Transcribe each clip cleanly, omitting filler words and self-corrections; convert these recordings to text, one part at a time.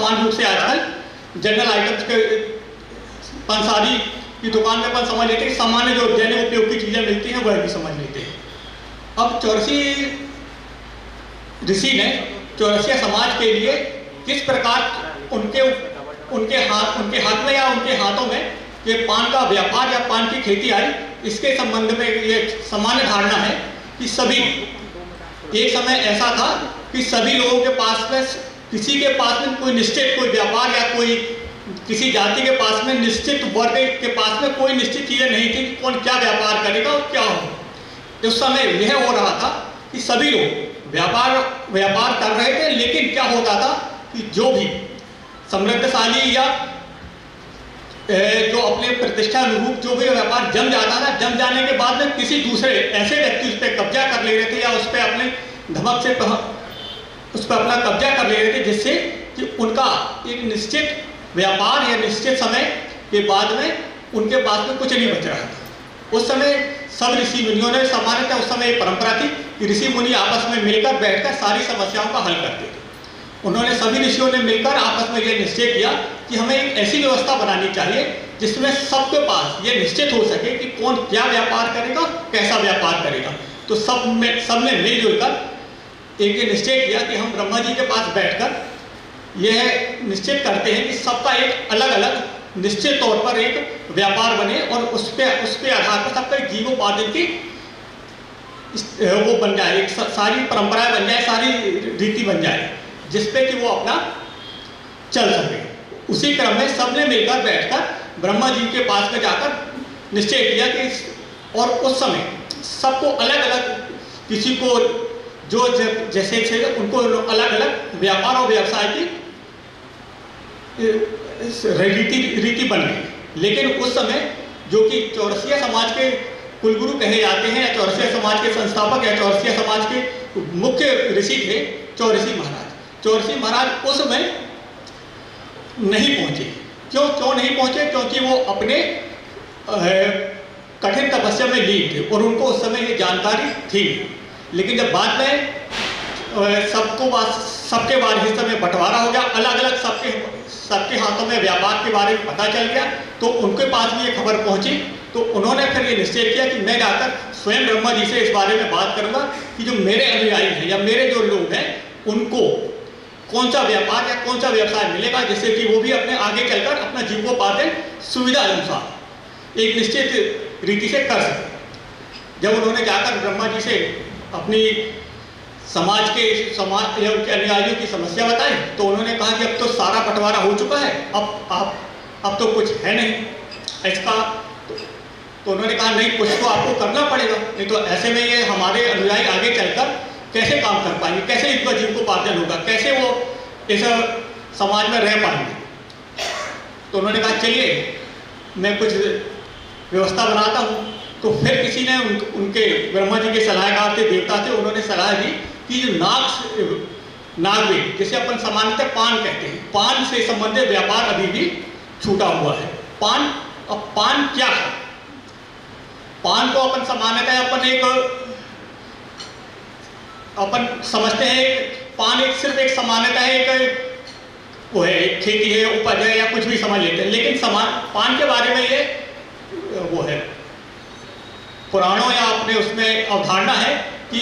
सामान्य रूप से आजकल जनरल आइटम्स के पंसारी की दुकान में अपन समझ लेते हैं, सामान्य जो दैनिक उपयोग की चीज़ें मिलती हैं वह भी समझ लेते हैं। अब चौरसी ऋषि ने चौरसिया समाज के लिए किस प्रकार उनके हाथ में या उनके हाथों में ये पान का व्यापार या पान की खेती आई, इसके संबंध में ये सामान्य धारणा है कि सभी, एक समय ऐसा था कि सभी लोगों के पास में, किसी के पास में कोई निश्चित कोई व्यापार या कोई किसी जाति के पास में, निश्चित वर्ग के पास में कोई निश्चित चीज़ें नहीं थी कि कौन क्या व्यापार करेगा और क्या हो। उस समय यह हो रहा था कि सभी लोग व्यापार कर रहे थे, लेकिन क्या होता था कि जो भी समृद्धशाली या जो अपने प्रतिष्ठा अनुरूप जो भी व्यापार जम जाता था, जम जाने के बाद में किसी दूसरे ऐसे व्यक्ति उस पर कब्जा कर ले रहे थे या उस पर अपने धमक से उस पर अपना कब्जा कर ले रहे थे, जिससे कि उनका एक निश्चित व्यापार या निश्चित समय के बाद में उनके पास में कुछ नहीं बच रहा था। उस समय सब ऋषि मुनियों ने, सामान्यतः उस समय एक परंपरा थी कि ऋषि मुनि आपस में मिलकर बैठकर सारी समस्याओं का हल करते थे। उन्होंने सभी ऋषियों ने मिलकर आपस में यह निश्चय किया कि हमें एक ऐसी व्यवस्था बनानी चाहिए जिसमें सबके पास ये निश्चित हो सके कि कौन क्या व्यापार करेगा, कैसा व्यापार करेगा। तो सबने मिलजुल कर एक ये निश्चय किया कि हम ब्रह्मा जी के पास बैठकर यह निश्चित करते हैं कि सबका एक अलग अलग निश्चित तौर पर एक व्यापार बने और उसके आधार पर सबका एक जीवोपार्जन की वो बन जाए, एक सारी परंपराएं बन जाए, सारी रीति बन जाए, जिसपे कि वो अपना चल सके। उसी क्रम में सबने मिलकर बैठकर ब्रह्मा जी के पास में जाकर निश्चय किया कि और उस समय सबको अलग अलग, किसी को जो जैसे उनको अलग अलग व्यापार और व्यवसाय की रीति बन गई। लेकिन उस समय जो कि चौरसिया समाज के कुलगुरु कहे जाते हैं या चौरसिया समाज के संस्थापक या चौरसिया समाज के मुख्य ऋषि थे चौरसी महाराज। चौरसी महाराज उस समय नहीं पहुंचे। क्यों नहीं पहुंचे? क्योंकि वो अपने कठिन तपस्या में लीन थे और उनको उस समय ये जानकारी थी। लेकिन जब बाद में सबके बारे हिस्से में बंटवारा हो गया, अलग अलग सबके हाथों में व्यापार के बारे में पता चल गया, तो उनके पास भी ये खबर पहुंची। तो उन्होंने फिर ये निश्चय किया कि मैं जाकर स्वयं ब्रह्मा जी से इस बारे में बात करूंगा कि जो मेरे अनुयायी हैं या मेरे जो लोग हैं उनको कौन सा व्यापार या कौन सा व्यवसाय मिलेगा, जिससे कि वो भी अपने आगे चलकर अपना जीवोपार्जन सुविधा अनुसार एक निश्चित रीति से कर सके। जब उन्होंने जाकर ब्रह्मा जी से अपनी समाज या उनके अनुयायियों की समस्या बताई, तो उन्होंने कहा कि अब तो सारा बंटवारा हो चुका है, अब तो कुछ है नहीं इसका। तो उन्होंने कहा नहीं, कुछ तो आपको करना पड़ेगा, नहीं तो ऐसे में ये हमारे अनुयायी आगे चलकर कैसे काम कर पाएंगे, कैसे इनका जीवोपार्जन होगा, कैसे वो इस समाज में रह पाएंगे। तो उन्होंने कहा चलिए मैं कुछ व्यवस्था बनाता हूँ। तो फिर किसी ने उनके ब्रह्मा जी के सलाहकार थे, देवता थे, उन्होंने सलाह दी कि जो नागवेद जिसे अपन सामान्यतः पान कहते हैं, पान से संबंधित व्यापार अभी भी छूटा हुआ है। अब पान क्या है? पान को अपन सामान्यतः अपन समझते हैं पान सिर्फ एक सामान्यतः एक वो है, एक खेती है, उपज है या कुछ भी समझ लेते हैं। लेकिन पान के बारे में ये वो है, पुराणों या अपने उसमें अवधारणा है कि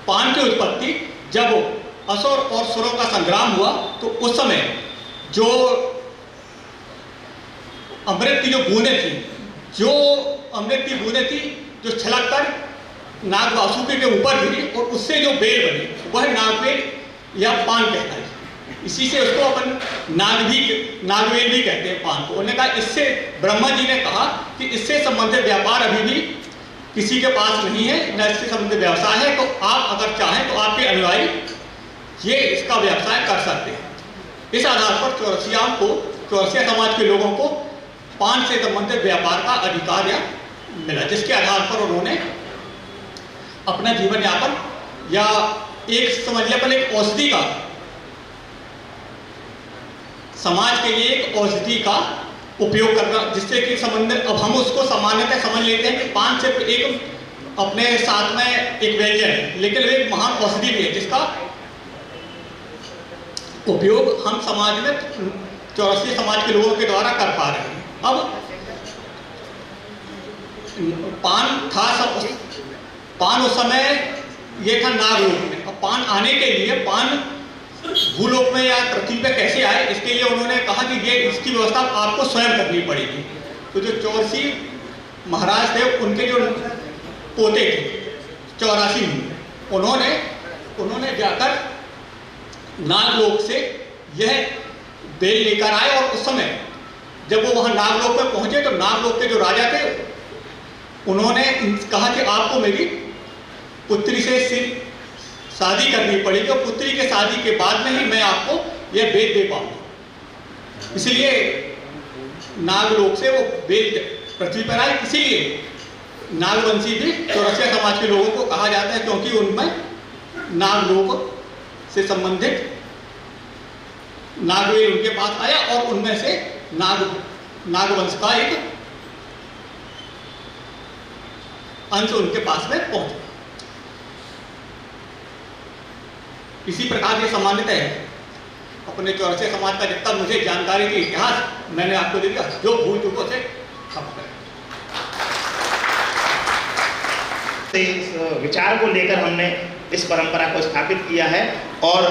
पान की उत्पत्ति जब असुर और सुरों का संग्राम हुआ, तो उस समय जो अमृत की जो बूंदें थी जो छलक कर नाग वासुकी के ऊपर गिरी और उससे जो बेल बनी वह नागवेल या पान कहता है। इसी से उसको अपन नागवेल भी कहते हैं पान को। उन्होंने कहा इससे, ब्रह्मा जी ने कहा कि इससे संबंधित व्यापार अभी भी किसी के पास नहीं है, न इससे संबंधित व्यवसाय है, तो आप अगर चाहें तो आपके अनुयायी ये इसका व्यवसाय कर सकते हैं। इस आधार पर चौरसिया समाज के लोगों को पान से संबंधित व्यापार का अधिकार या मिला, जिसके आधार पर उन्होंने अपना जीवन यापन या एक समझ लिया पर एक औषधि का, समाज के लिए एक औषधि का उपयोग करना, जिससे कि संबंधित, अब हम उसको सामान्यतः समझ लेते हैं कि पान सिर्फ एक अपने साथ में एक व्यंजन है, लेकिन वो एक महान औषधि भी है उपयोग हम समाज में चौरसिया समाज के लोगों के द्वारा कर पा रहे हैं। अब पान उस समय ये था नागलोक में। अब पान आने के लिए, पान भूलोक में या पृथ्वी पे कैसे आए, इसके लिए उन्होंने कहा कि ये इसकी व्यवस्था आपको स्वयं करनी पड़ेगी। तो जो चौरसी महाराज थे, उनके जो पोते थे 84 उन्होंने जाकर नागलोक से यह बेल लेकर आए। और उस समय जब वो वहां नागलोक में पहुंचे तो नागलोक के जो राजा थे उन्होंने कहा कि आपको मेरी पुत्री से शादी करनी पड़ेगी और पुत्री के शादी के बाद में ही मैं आपको यह बेल दे पाऊंगा। इसलिए नागलोक से वो बेल पृथ्वी पर आई। इसीलिए नागवंशी भी चौरसिया समाज के लोगों को कहा जाता है, क्योंकि उनमें नागलोक से संबंधित नागवेल उनके पास आया और उनमें से नागवंश का एक अंश उनके पास में पहुंचा। इसी प्रकार ये सामान्यतः है अपने चौरसिया समाज का जितना मुझे जानकारी थी, इतिहास मैंने आपको दे दिया। जो भूल चुको से खत्म करें। इस विचार को लेकर हमने इस परंपरा को स्थापित किया है। और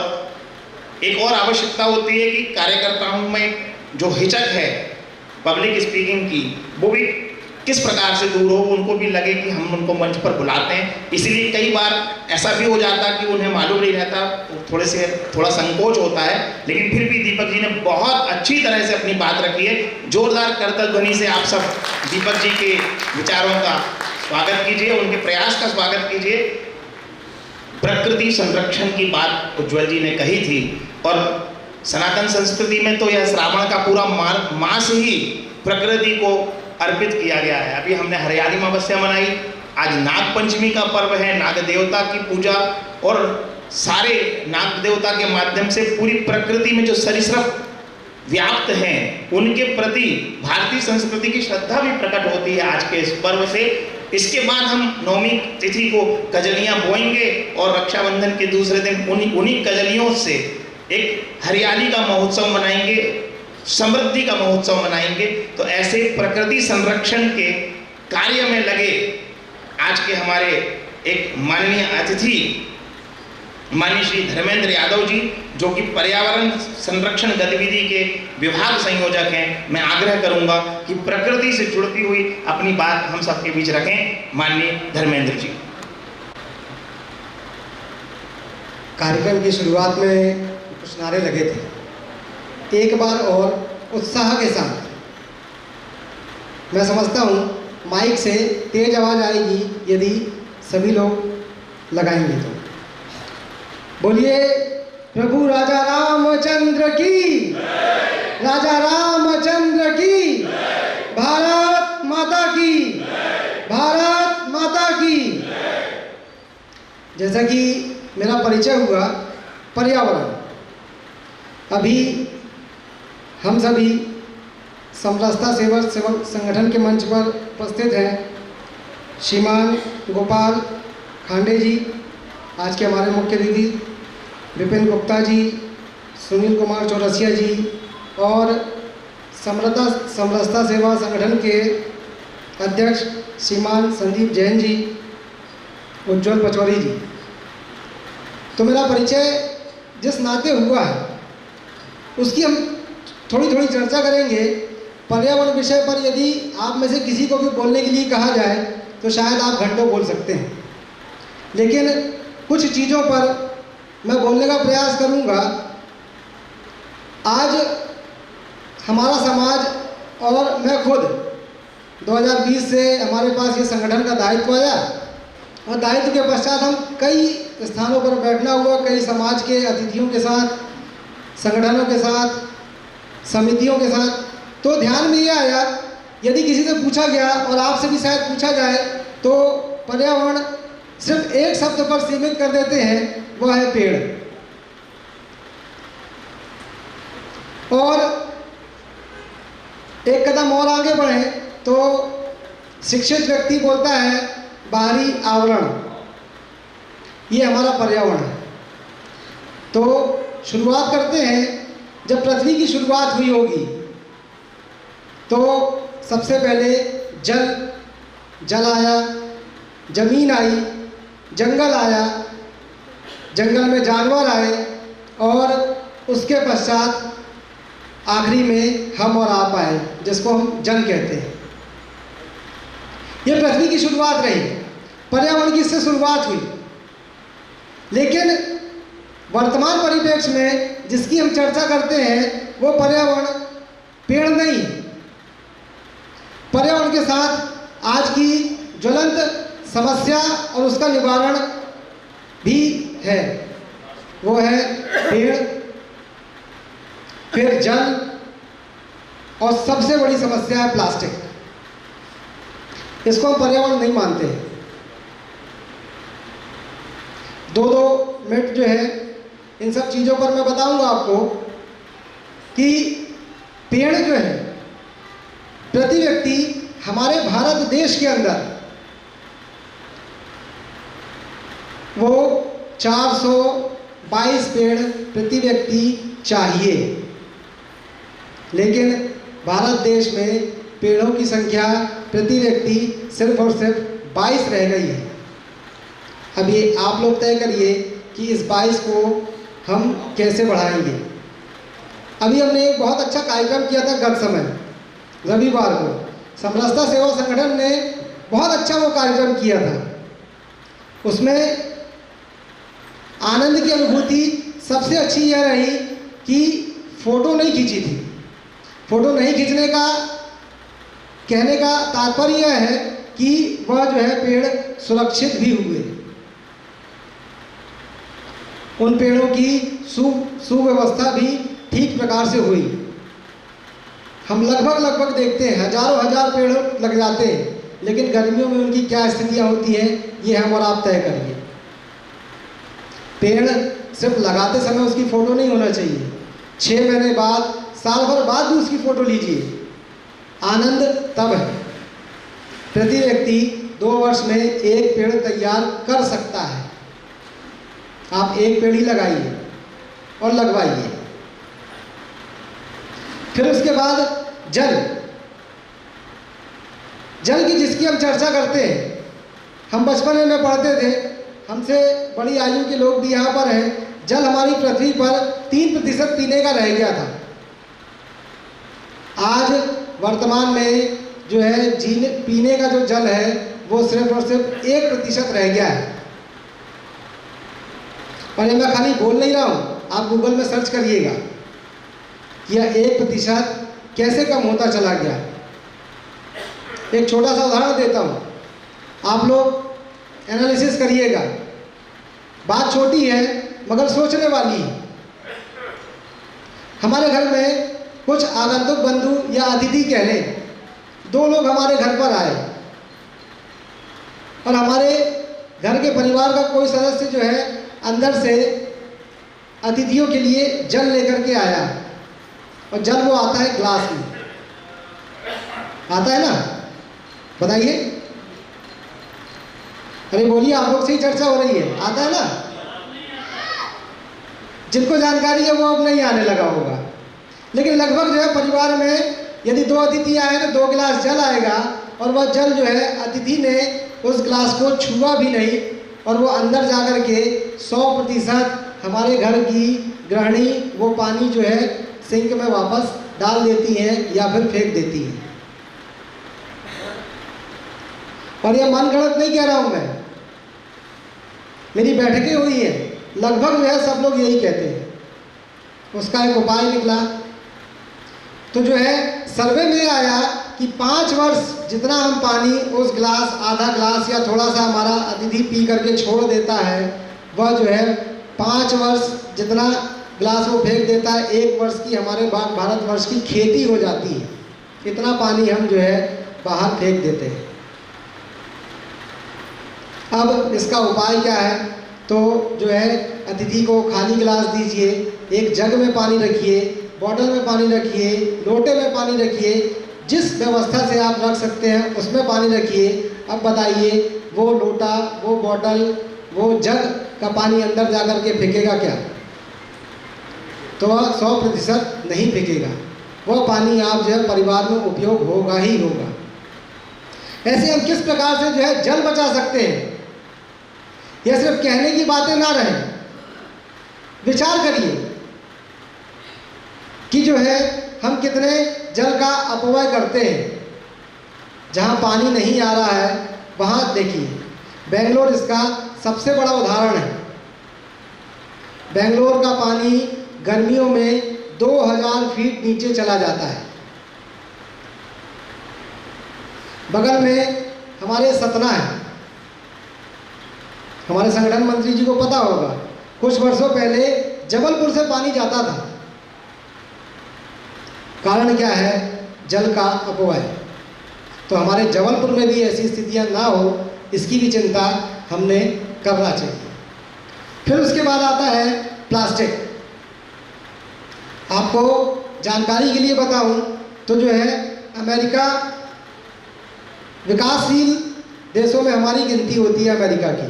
एक और आवश्यकता होती है कि कार्यकर्ताओं में जो हिचक है पब्लिक स्पीकिंग की, वो भी किस प्रकार से दूर हो, उनको भी लगे कि हम उनको मंच पर बुलाते हैं। इसीलिए कई बार ऐसा भी हो जाता कि उन्हें मालूम नहीं रहता, थोड़ा संकोच होता है। लेकिन फिर भी दीपक जी ने बहुत अच्छी तरह से अपनी बात रखी है। जोरदार करतल ध्वनि से आप सब दीपक जी के विचारों का स्वागत कीजिए, उनके प्रयास का स्वागत कीजिए। प्रकृति संरक्षण की बात उज्ज्वल जी ने कही थी, और सनातन संस्कृति में तो यह श्रावण का पूरा मास ही प्रकृति को अर्पित किया गया है। अभी हमने हरियाली अमावस्या मनाई, आज नाग पंचमी का पर्व है, नाग देवता की पूजा, और सारे नाग देवता के माध्यम से पूरी प्रकृति में जो सरीसृप व्याप्त हैं उनके प्रति भारतीय संस्कृति की श्रद्धा भी प्रकट होती है आज के इस पर्व से। इसके बाद हम नवमी तिथि को कजलियां बोएंगे और रक्षाबंधन के दूसरे दिन उन्हीं कजलियों से एक हरियाली का महोत्सव मनाएंगे, समृद्धि का महोत्सव मनाएंगे। तो ऐसे प्रकृति संरक्षण के कार्य में लगे आज के हमारे एक माननीय अतिथि माननीय श्री धर्मेंद्र यादव जी, जो कि पर्यावरण संरक्षण गतिविधि के विभाग संयोजक हैं, मैं आग्रह करूंगा कि प्रकृति से जुड़ती हुई अपनी बात हम सबके बीच रखें। माननीय धर्मेंद्र जी। कार्यक्रम की शुरुआत में कुछ नारे लगे थे, एक बार और उत्साह के साथ। मैं समझता हूँ माइक से तेज आवाज आएगी यदि सभी लोग लगाएंगे तो। बोलिए प्रभु राजा रामचंद्र की, राजा रामचंद्र की, भारत माता की, भारत माता की। जैसा कि मेरा परिचय हुआ, पर्यावरण, अभी हम सभी समरसता सेवक संगठन के मंच पर उपस्थित हैं। श्रीमान गोपाल खांडे जी, आज के हमारे मुख्य अतिथि, विपिन गुप्ता जी, सुनील कुमार चौरसिया जी, और समरसता सेवा संगठन के अध्यक्ष श्रीमान संदीप जैन जी, उज्ज्वल पचौरी जी। तो मेरा परिचय जिस नाते हुआ है उसकी हम थोड़ी थोड़ी चर्चा करेंगे। पर्यावरण विषय पर यदि आप में से किसी को भी बोलने के लिए कहा जाए तो शायद आप घंटों बोल सकते हैं, लेकिन कुछ चीज़ों पर मैं बोलने का प्रयास करूंगा। आज हमारा समाज और मैं खुद 2020 से हमारे पास ये संगठन का दायित्व आया, और दायित्व के पश्चात हम कई स्थानों पर बैठना हुआ, कई समाज के अतिथियों के साथ, संगठनों के साथ, समितियों के साथ। तो ध्यान में ये आया, यदि किसी से पूछा गया और आपसे भी शायद पूछा जाए तो पर्यावरण सिर्फ एक शब्द पर सीमित कर देते हैं, वह है पेड़। और एक कदम और आगे बढ़े तो शिक्षित व्यक्ति बोलता है बाहरी आवरण, ये हमारा पर्यावरण है। तो शुरुआत करते हैं, जब पृथ्वी की शुरुआत हुई होगी तो सबसे पहले जल आया, जमीन आई, जंगल आया, जंगल में जानवर आए और उसके पश्चात आखिरी में हम और आप आए, जिसको हम जन कहते हैं। ये पृथ्वी की शुरुआत रही, पर्यावरण की इससे शुरुआत हुई। लेकिन वर्तमान परिप्रेक्ष्य में जिसकी हम चर्चा करते हैं वो पर्यावरण पेड़ नहीं। पर्यावरण के साथ आज की ज्वलंत समस्या और उसका निवारण भी है, वो है पेड़, फिर जल और सबसे बड़ी समस्या है प्लास्टिक। इसको हम पर्यावरण नहीं मानते। 2-2 मिनट जो है इन सब चीज़ों पर मैं बताऊंगा आपको कि पेड़ जो है प्रति व्यक्ति हमारे भारत देश के अंदर वो 422 पेड़ प्रति व्यक्ति चाहिए, लेकिन भारत देश में पेड़ों की संख्या प्रति व्यक्ति सिर्फ और सिर्फ 22 रह गई है। अब ये आप लोग तय करिए कि इस 22 को हम कैसे बढ़ाएंगे। अभी हमने एक बहुत अच्छा कार्यक्रम किया था गत समय रविवार को, समरसता सेवा संगठन ने बहुत अच्छा वो कार्यक्रम किया था। उसमें आनंद की अनुभूति सबसे अच्छी यह रही कि फ़ोटो नहीं खींची थी। फ़ोटो नहीं खींचने का कहने का तात्पर्य यह है कि वह जो है पेड़ सुरक्षित भी हुए, उन पेड़ों की सुव्यवस्था भी ठीक प्रकार से हुई। हम लगभग देखते हैं हजार पेड़ लग जाते हैं, लेकिन गर्मियों में उनकी क्या स्थितियाँ होती हैं ये हम और आप तय करिए। पेड़ सिर्फ लगाते समय उसकी फ़ोटो नहीं होना चाहिए, 6 महीने बाद, साल भर बाद भी उसकी फ़ोटो लीजिए। आनंद तब है। प्रति व्यक्ति 2 वर्ष में 1 पेड़ तैयार कर सकता है। आप 1 पेड़ ही लगाइए और लगवाइए। फिर उसके बाद जल की जिसकी हम चर्चा करते हैं, हम बचपन में पढ़ते थे, हमसे बड़ी आयु के लोग भी यहाँ पर हैं। जल हमारी पृथ्वी पर 3% पीने का रह गया था। आज वर्तमान में जो है पीने का जो जल है वो सिर्फ और सिर्फ 1% रह गया है। और ये मैं खाली बोल नहीं रहा हूँ, आप गूगल में सर्च करिएगा कि यह 1% कैसे कम होता चला गया। एक छोटा सा उदाहरण देता हूँ, आप लोग एनालिसिस करिएगा। बात छोटी है मगर सोचने वाली है। हमारे घर में कुछ आगंतुक बंधु या अतिथि कह लें, 2 लोग हमारे घर पर आए और हमारे घर के परिवार का कोई सदस्य जो है अंदर से अतिथियों के लिए जल लेकर के आया, और जल वो आता है ग्लास में, आता है ना? बताइए, अरे बोलिए, आप लोग से ही चर्चा हो रही है। आता है ना? जिनको जानकारी है वो अब नहीं आने लगा होगा, लेकिन लगभग जो है परिवार में यदि 2 अतिथि आए तो 2 गिलास जल आएगा, और वह जल जो है अतिथि ने उस गिलास को छुआ भी नहीं, और वो अंदर जाकर के 100% हमारे घर की गृहिणी वो पानी जो है सिंक में वापस डाल देती हैं या फिर फेंक देती हैं। और यह मन गढ़ंत नहीं कह रहा हूँ मैं, मेरी बैठकें हुई हैं, लगभग जो है सब लोग यही कहते हैं। उसका एक उपाय निकला तो जो है सर्वे में आया कि 5 वर्ष जितना हम पानी उस गिलास, आधा गिलास या थोड़ा सा हमारा अतिथि पी करके छोड़ देता है, वह जो है 5 वर्ष जितना गिलास वो फेंक देता है, 1 वर्ष की हमारे भारतवर्ष की खेती हो जाती है। इतना पानी हम जो है बाहर फेंक देते हैं। अब इसका उपाय क्या है? तो जो है अतिथि को खाली गिलास दीजिए, एक जग में पानी रखिए, बॉटल में पानी रखिए, लोटे में पानी रखिए, जिस व्यवस्था से आप रख सकते हैं उसमें पानी रखिए। अब बताइए, वो लोटा, वो बॉटल, वो जग का पानी अंदर जा कर के फेंकेगा क्या? तो वह 100% नहीं फेंकेगा, वह पानी आप जो है परिवार में उपयोग होगा ही होगा। ऐसे हम किस प्रकार से जो है जल बचा सकते हैं? यह सिर्फ कहने की बातें ना रहें, विचार करिए कि जो है हम कितने जल का अपव्यय करते हैं। जहाँ पानी नहीं आ रहा है वहाँ देखिए, बेंगलोर इसका सबसे बड़ा उदाहरण है। बेंगलोर का पानी गर्मियों में 2000 फीट नीचे चला जाता है। बगल में हमारे सतना है, हमारे संगठन मंत्री जी को पता होगा, कुछ वर्षों पहले जबलपुर से पानी जाता था। कारण क्या है? जल का अपव्यय। तो हमारे जबलपुर में भी ऐसी स्थितियां ना हो, इसकी भी चिंता हमने करना चाहिए। फिर उसके बाद आता है प्लास्टिक। आपको जानकारी के लिए बताऊं तो जो है अमेरिका, विकासशील देशों में हमारी गिनती होती है अमेरिका की।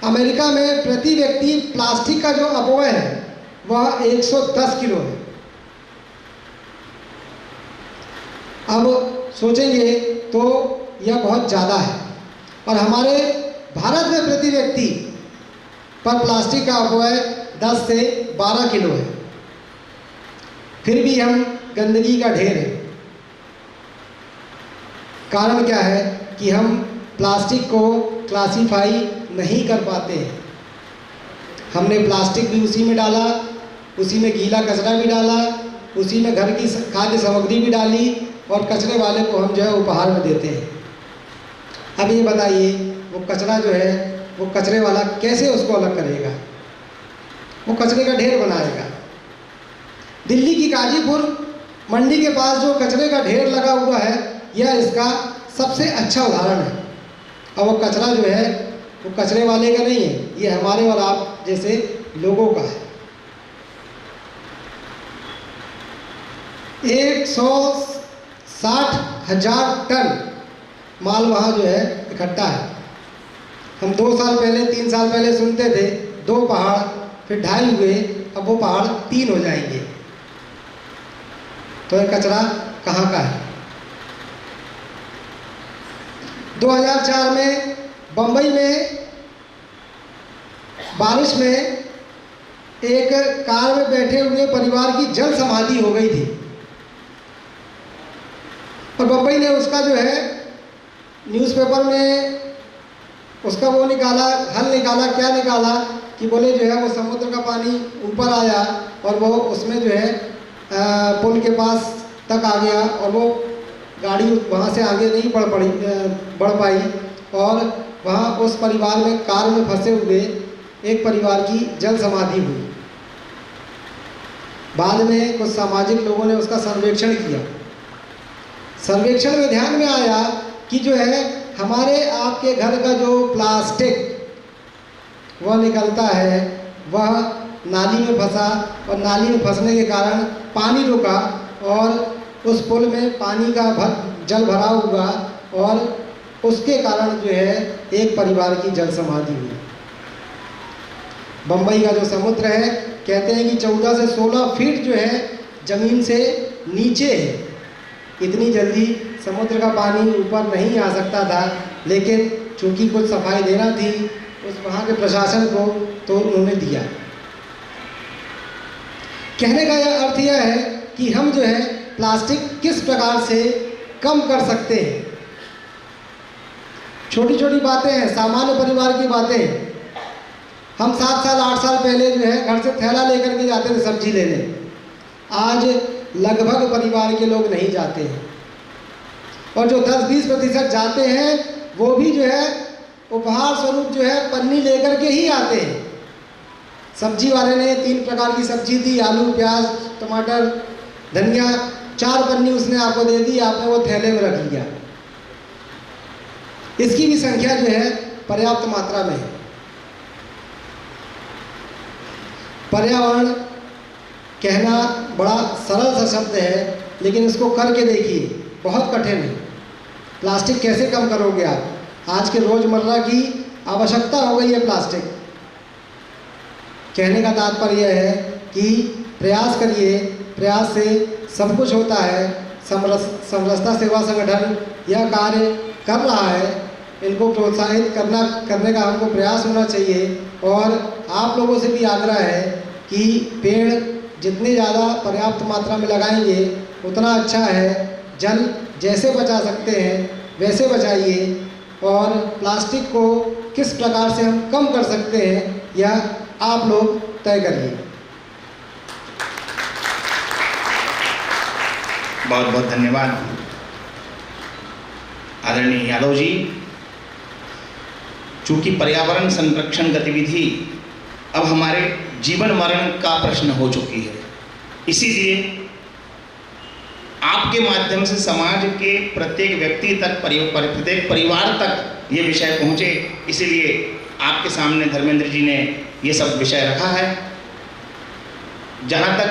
अमेरिका में प्रति व्यक्ति प्लास्टिक का जो अपव्यय है वह 110 किलो है। अब सोचेंगे तो यह बहुत ज़्यादा है, और हमारे भारत में प्रति व्यक्ति पर प्लास्टिक का अपव्यय 10 से 12 किलो है। फिर भी हम गंदगी का ढेर है। कारण क्या है कि हम प्लास्टिक को क्लासीफाई नहीं कर पाते हैं। हमने प्लास्टिक भी उसी में डाला, उसी में गीला कचरा भी डाला, उसी में घर की खाद्य सामग्री भी डाली, और कचरे वाले को हम जो है उपहार में देते हैं। अब ये बताइए, वो कचरा जो है वो कचरे वाला कैसे उसको अलग करेगा? वो कचरे का ढेर बनाएगा। दिल्ली की गाजीपुर मंडी के पास जो कचरे का ढेर लगा हुआ है, यह इसका सबसे अच्छा उदाहरण है। और वो कचरा जो है वो कचरे वाले का नहीं है, ये हमारे और आप जैसे लोगों का है। 160,000 टन माल वहाँ जो है इकट्ठा है। हम 2 साल पहले 3 साल पहले सुनते थे 2 पहाड़, फिर 2.5 हुए, अब वो पहाड़ 3 हो जाएंगे। तो ये कचरा कहाँ का है? 2004 में बम्बई में बारिश में एक कार में बैठे हुए परिवार की जल समाधि हो गई थी, और बम्बई ने उसका जो है न्यूज़पेपर में उसका वो निकाला, हल निकाला, क्या निकाला कि बोले जो है वो समुद्र का पानी ऊपर आया और वो उसमें जो है पुल के पास तक आ गया, और वो गाड़ी वहाँ से आगे नहीं बढ़ पाई, और वहाँ उस परिवार में कार में फंसे हुए एक परिवार की जल समाधि हुई। बाद में कुछ सामाजिक लोगों ने उसका सर्वेक्षण किया। सर्वेक्षण में ध्यान में आया कि जो है हमारे आपके घर का जो प्लास्टिक वह निकलता है वह नाली में फंसा, और नाली में फंसने के कारण पानी रुका, और उस पुल में पानी का जल भरा हुआ, और उसके कारण जो है एक परिवार की जल समाधि हुई। बम्बई का जो समुद्र है, कहते हैं कि 14 से 16 फीट जो है ज़मीन से नीचे है। इतनी जल्दी समुद्र का पानी ऊपर नहीं आ सकता था, लेकिन चूंकि कुछ सफाई देना थी उस वहाँ के प्रशासन को, तो उन्होंने दिया। कहने का यह अर्थ यह है कि हम जो है प्लास्टिक किस प्रकार से कम कर सकते हैं। छोटी छोटी बातें हैं, सामान्य परिवार की बातें हैं। हम 7 साल 8 साल पहले जो है घर से थैला लेकर के जाते थे सब्जी लेने। आज लगभग परिवार के लोग नहीं जाते हैं, और जो 10-20% जाते हैं वो भी जो है उपहार स्वरूप जो है पन्नी लेकर के ही आते हैं। सब्जी वाले ने 3 प्रकार की सब्जी दी, आलू, प्याज, टमाटर, धनिया, 4 पन्नी उसने आपको दे दी, आपने वो थैले में रख लिया। इसकी भी संख्या जो है पर्याप्त मात्रा में है। पर्यावरण कहना बड़ा सरल सा शब्द है, लेकिन इसको करके देखिए, बहुत कठिन है। प्लास्टिक कैसे कम करोगे आप? आज के रोज़मर्रा की आवश्यकता हो गई है प्लास्टिक। कहने का तात्पर्य यह है कि प्रयास करिए, प्रयास से सब कुछ होता है। समरसता सेवा संगठन यह कार्य कर रहा है, इनको प्रोत्साहित करने का हमको प्रयास होना चाहिए। और आप लोगों से भी आग्रह है कि पेड़ जितने ज़्यादा पर्याप्त मात्रा में लगाएंगे उतना अच्छा है। जल जैसे बचा सकते हैं वैसे बचाइए, और प्लास्टिक को किस प्रकार से हम कम कर सकते हैं यह आप लोग तय करिए। बहुत बहुत धन्यवाद आदरणीय यादव जी। चूंकि पर्यावरण संरक्षण गतिविधि अब हमारे जीवन मरण का प्रश्न हो चुकी है, इसीलिए आपके माध्यम से समाज के प्रत्येक व्यक्ति तक, प्रत्येक परिवार तक ये विषय पहुँचे, इसीलिए आपके सामने धर्मेंद्र जी ने ये सब विषय रखा है। जहाँ तक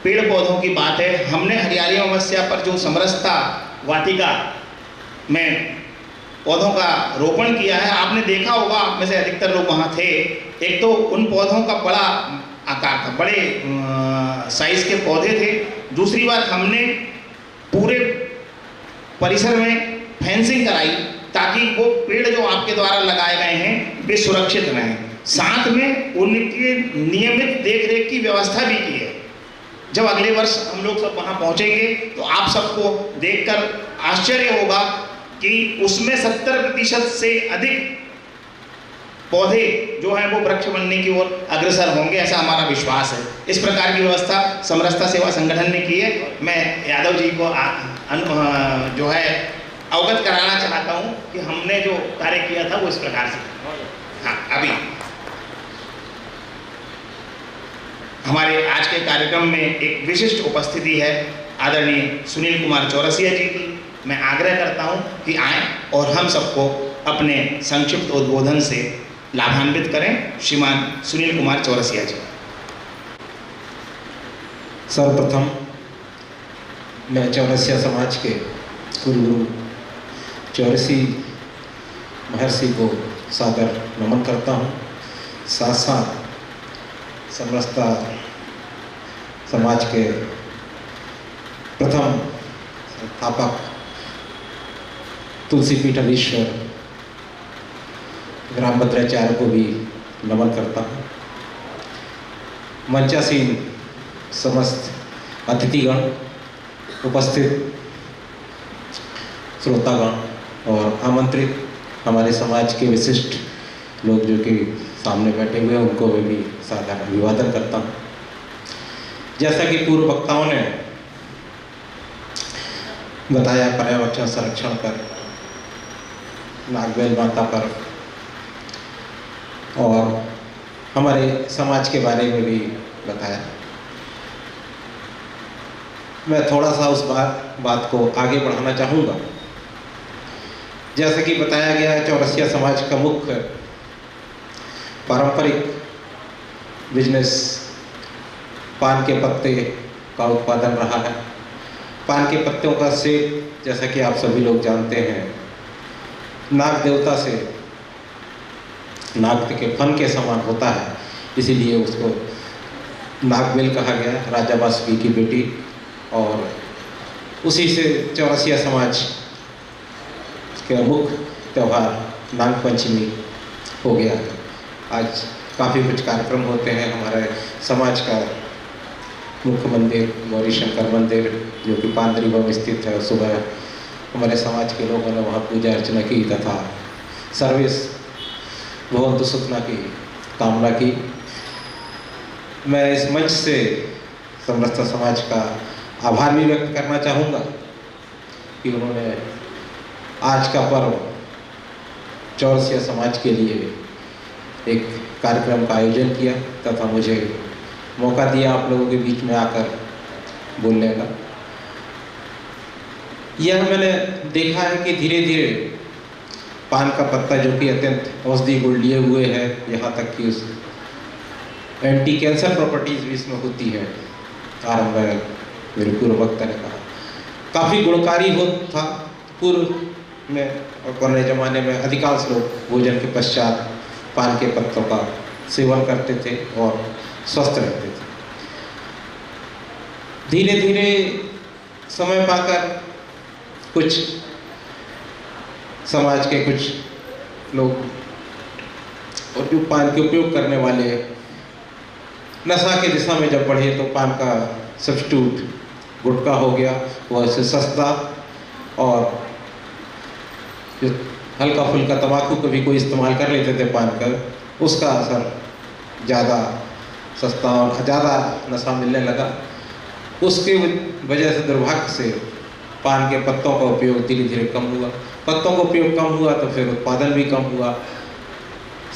पेड़ पौधों की बात है, हमने हरियाली अमावस्या पर जो समरसता वाटिका में पौधों का रोपण किया है, आपने देखा होगा, आप में से अधिकतर लोग वहाँ थे। एक तो उन पौधों का बड़ा आकार था, बड़े साइज के पौधे थे। दूसरी बात, हमने पूरे परिसर में फेंसिंग कराई ताकि वो पेड़ जो आपके द्वारा लगाए गए हैं वे सुरक्षित रहें। साथ में उनकी नियमित देखरेख की व्यवस्था भी की है। जब अगले वर्ष हम लोग सब वहाँ पहुँचेंगे तो आप सबको देखकर आश्चर्य होगा कि उसमें 70% से अधिक पौधे जो हैं वो वृक्ष बनने की ओर अग्रसर होंगे, ऐसा हमारा विश्वास है। इस प्रकार की व्यवस्था समरसता सेवा संगठन ने की है। मैं यादव जी को जो है अवगत कराना चाहता हूँ कि हमने जो कार्य किया था वो इस प्रकार से। हाँ, अभी हमारे आज के कार्यक्रम में एक विशिष्ट उपस्थिति है आदरणीय सुनील कुमार चौरसिया जी की। मैं आग्रह करता हूं कि आएं और हम सबको अपने संक्षिप्त उद्बोधन से लाभान्वित करें। श्रीमान सुनील कुमार चौरसिया जी। सर्वप्रथम मैं चौरसिया समाज के कुलगुरु चौरसी महर्षि को सादर नमन करता हूं। साथ साथ समरसता समाज के प्रथम संस्थापक तुलसी पीठाधीश्वर ग्राम भद्राचार्य को भी नमन करता हूँ। मंचासीन समस्त अतिथिगण, उपस्थित श्रोतागण और आमंत्रित हमारे समाज के विशिष्ट लोग जो कि सामने बैठे हुए हैं, उनको मैं भी सादर अभिवादन करता हूँ। जैसा कि पूर्व वक्ताओं ने बताया, पर्यावरण संरक्षण पर, नागबेल माता पर और हमारे समाज के बारे में भी बताया। मैं थोड़ा सा उस बात को आगे बढ़ाना चाहूँगा। जैसा कि बताया गया है, चौरसिया समाज का मुख्य पारंपरिक बिजनेस पान के पत्ते का उत्पादन रहा है। पान के पत्तों का सेवन, जैसा कि आप सभी लोग जानते हैं, नाग देवता से नाग के फन के समान होता है, इसीलिए उसको नागबेल कहा गया, राजा वासुकी की बेटी। और उसी से चौरसिया समाज के मुख्य त्यौहार नाग पंचमी हो गया। आज काफ़ी कुछ कार्यक्रम होते हैं। हमारे समाज का मुख्य मंदिर गौरी शंकर मंदिर, जो कि पांदरीवा में स्थित है, सुबह हमारे समाज के लोगों ने वहाँ पूजा अर्चना की तथा सर्विस भगवंतु सुखना की कामना की। मैं इस मंच से समरसता समाज का आभार भी व्यक्त करना चाहूँगा कि उन्होंने आज का पर्व चौरसिया समाज के लिए एक कार्यक्रम का आयोजन किया तथा मुझे मौका दिया आप लोगों के बीच में आकर बोलने का। यह मैंने देखा है कि धीरे धीरे पान का पत्ता, जो कि अत्यंत औषधि गुण लिए हुए है, यहाँ तक कि उस एंटी कैंसर प्रॉपर्टीज़ भी इसमें होती है। आरंभ में मेरे पूर्व वक्ता ने कहा काफ़ी गुणकारी हो था। पूर्व में और पुराने ज़माने में अधिकांश लोग भोजन के पश्चात पान के पत्तों का सेवन करते थे और स्वस्थ रहते थे। धीरे धीरे समय पाकर कुछ समाज के कुछ लोग और जो पान के उपयोग करने वाले नशा की दिशा में जब बढ़े तो पान का सब्स्टिट्यूट गुटखा हो गया, वह इससे सस्ता और जो हल्का फुल्का तंबाकू को भी कोई इस्तेमाल कर लेते थे पान कर, उसका असर ज़्यादा सस्ता और ज़्यादा नशा मिलने लगा। उसके वजह से दुर्भाग्य से पान के पत्तों का उपयोग धीरे धीरे कम हुआ। पत्तों का उपयोग कम हुआ तो फिर उत्पादन भी कम हुआ,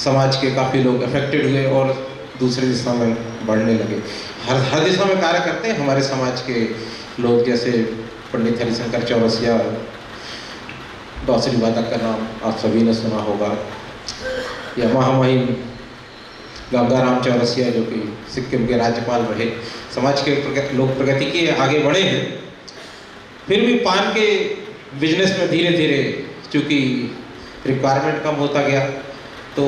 समाज के काफ़ी लोग अफेक्टेड हुए और दूसरी दिशा में बढ़ने लगे। हर दिशा में कार्य करते हैं हमारे समाज के लोग, जैसे पंडित हरिशंकर चौरसिया, बांसुरी वादक का नाम आप सभी ने सुना होगा, या महामहिम गंगाराम चौरसिया जो कि सिक्किम के राज्यपाल रहे। समाज के लोग प्रगति के आगे बढ़े हैं, फिर भी पान के बिजनेस में धीरे धीरे चूँकि रिक्वायरमेंट कम होता गया तो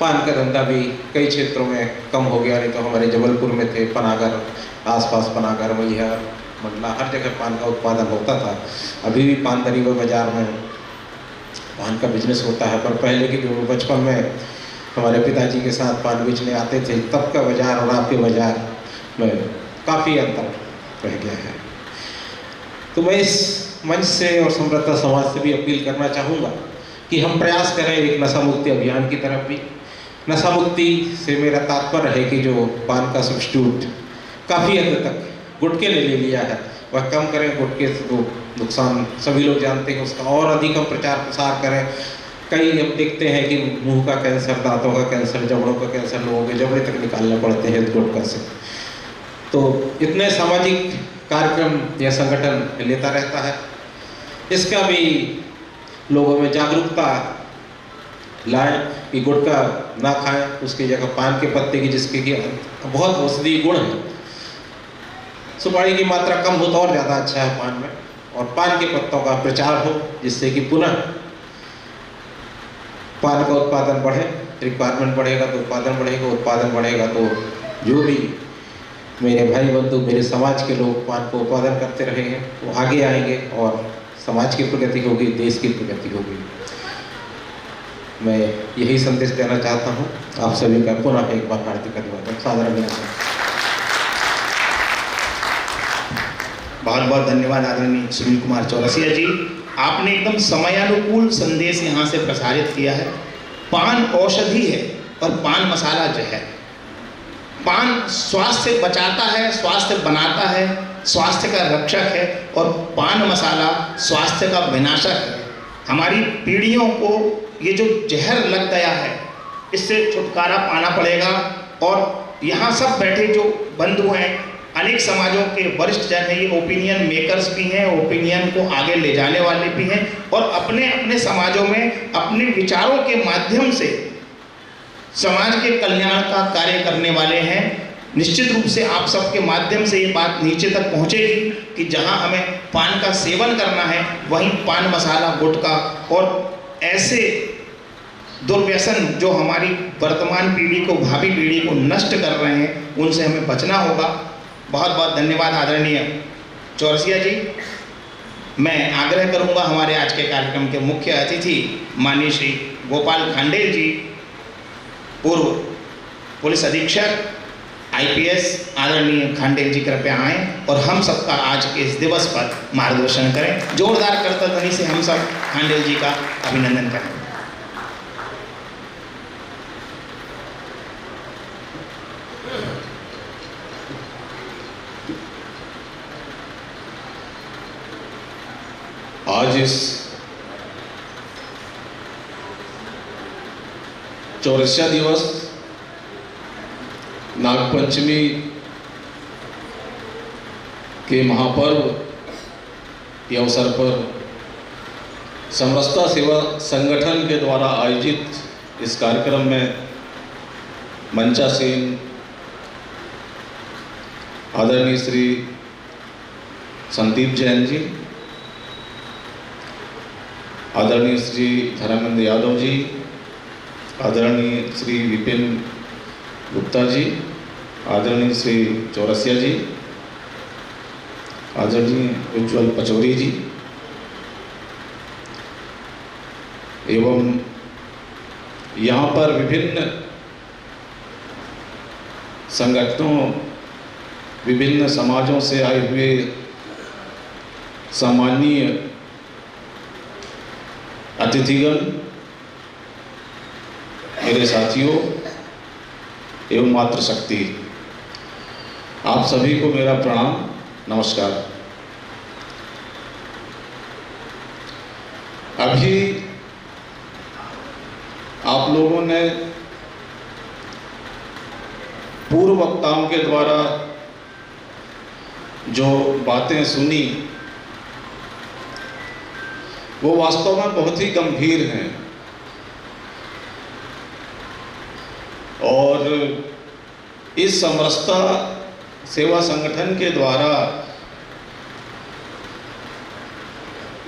पान का धंधा भी कई क्षेत्रों में कम हो गया। नहीं तो हमारे जबलपुर में थे पनागर, आसपास पनागर, मैहर, मंडला, हर जगह पान का उत्पादन होता था। अभी भी पानदरी व बाज़ार में पान का बिजनेस होता है, पर पहले के जो बचपन में हमारे पिताजी के साथ पान बेचने आते थे तब का बाज़ार और आपके बाज़ार में काफ़ी अंतर रह गया है। तो मैं इस मंच से और समृद्ध समाज से भी अपील करना चाहूँगा कि हम प्रयास करें एक नशा मुक्ति अभियान की तरफ भी। नशा मुक्ति से मेरा तात्पर्य है कि जो पान का सब्स्टिट्यूट काफ़ी हद तक गुटखे ने ले लिया है वह कम करें। गुटखे से तो नुकसान सभी लोग जानते हैं, उसका और अधिक हम प्रचार प्रसार करें। कई हम देखते हैं कि मुंह का कैंसर, दांतों का कैंसर, जबड़ों का कैंसर, लोगों के जबड़े तक निकालने पड़ते हैं गुटखा से। तो इतने सामाजिक कार्यक्रम या संगठन लेता रहता है, इसका भी लोगों में जागरूकता लाएं कि गुटखा ना खाएं, उसकी जगह पान के पत्ते की, जिसके कि बहुत औषधीय गुण है। सुपारी की मात्रा कम हो तो और ज़्यादा अच्छा है पान में, और पान के पत्तों का प्रचार हो जिससे कि पुनः पान का उत्पादन बढ़े। रिक्वायरमेंट बढ़ेगा तो उत्पादन बढ़ेगा, उत्पादन बढ़ेगा तो जो भी मेरे भाई बंधु, मेरे समाज के लोग पान को उत्पादन करते रहे हैं वो आगे आएंगे और समाज की प्रगति होगी, देश की प्रगति होगी। मैं यही संदेश देना चाहता हूँ आप सभी का। पुनः एक बार हार्दिक अभिवादन, सादर अभिनंदन। बहुत बहुत धन्यवाद आदरणीय सुनील कुमार चौरसिया जी, आपने एकदम समयानुकूल संदेश यहाँ से प्रसारित किया है। पान औषधि है और पान मसाला जहर। पान स्वास्थ्य बचाता है, स्वास्थ्य बनाता है, स्वास्थ्य का रक्षक है, और पान मसाला स्वास्थ्य का विनाशक है। हमारी पीढ़ियों को ये जो जहर लग गया है इससे छुटकारा पाना पड़ेगा। और यहाँ सब बैठे जो बंधु हैं, अनेक समाजों के वरिष्ठ जन हैं, ये ओपिनियन मेकर्स भी हैं, ओपिनियन को आगे ले जाने वाले भी हैं, और अपने अपने समाजों में अपने विचारों के माध्यम से समाज के कल्याण का कार्य करने वाले हैं। निश्चित रूप से आप सबके माध्यम से ये बात नीचे तक पहुंचेगी कि जहां हमें पान का सेवन करना है वहीं पान मसाला, गुटखा और ऐसे दुर्व्यसन जो हमारी वर्तमान पीढ़ी को, भावी पीढ़ी को नष्ट कर रहे हैं, उनसे हमें बचना होगा। बहुत बहुत धन्यवाद आदरणीय चौरसिया जी। मैं आग्रह करूंगा हमारे आज के कार्यक्रम के मुख्य अतिथि माननीय श्री गोपाल खांडेल जी, पूर्व पुलिस अधीक्षक IPS, आदरणीय खांडेल जी कृपया आएँ और हम सबका आज के इस दिवस पर मार्गदर्शन करें। जोरदार करतलध्वनि से हम सब खांडेल जी का अभिनंदन करें। आज इस चौरसिया दिवस, नागपंचमी के महापर्व के अवसर पर समरसता सेवा संगठन के द्वारा आयोजित इस कार्यक्रम में मंचासीन आदरणीय श्री संदीप जैन जी, आदरणीय श्री धर्मेंद्र यादव जी, आदरणीय श्री विपिन गुप्ता जी, आदरणीय श्री चौरसिया जी, आदरणीय उज्ज्वल पचौरी जी एवं यहाँ पर विभिन्न संगठनों, विभिन्न समाजों से आए हुए सम्मानीय अतिथिगण, मेरे साथियों एवं मातृशक्ति, आप सभी को मेरा प्रणाम, नमस्कार। अभी आप लोगों ने पूर्व वक्ताओं के द्वारा जो बातें सुनी वो वास्तव में बहुत ही गंभीर हैं और इस समरसता सेवा संगठन के द्वारा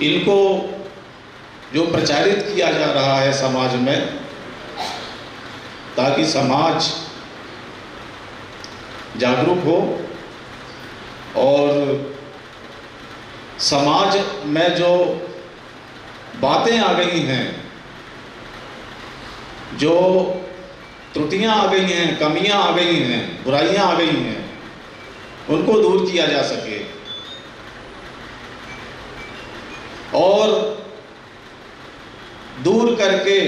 इनको जो प्रचारित किया जा रहा है समाज में, ताकि समाज जागरूक हो और समाज में जो बातें आ गई हैं, जो त्रुटियां आ गई हैं, कमियां आ गई हैं, बुराइयां आ गई हैं, उनको दूर किया जा सके और दूर करके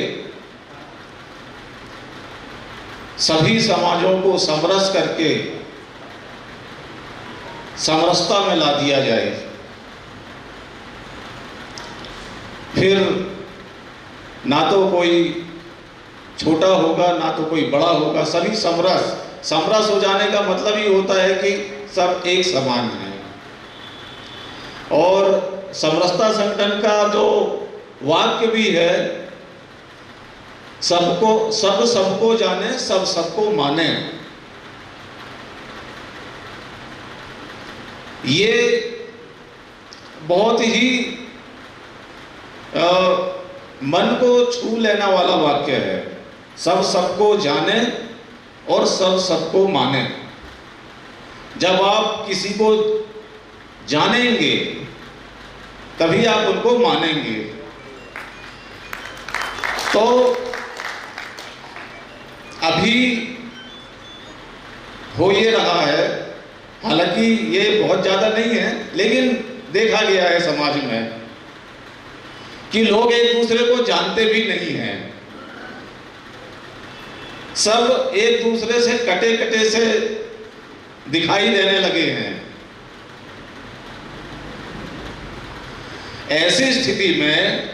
सभी समाजों को समरस करके समरसता में ला दिया जाए। फिर ना तो कोई छोटा होगा ना तो कोई बड़ा होगा, सभी समरस। समरस हो जाने का मतलब ही होता है कि सब एक समान है। और समरसता संगठन का जो वाक्य भी है, सब सबको जाने, सब सबको माने। ये बहुत ही मन को छू लेने वाला वाक्य है। सब सबको जाने और सब सबको माने। जब आप किसी को जानेंगे तभी आप उनको मानेंगे। तो अभी हो ये रहा है, हालांकि ये बहुत ज़्यादा नहीं है, लेकिन देखा गया है समाज में कि लोग एक दूसरे को जानते भी नहीं हैं। सब एक दूसरे से कटे कटे से दिखाई देने लगे हैं। ऐसी स्थिति में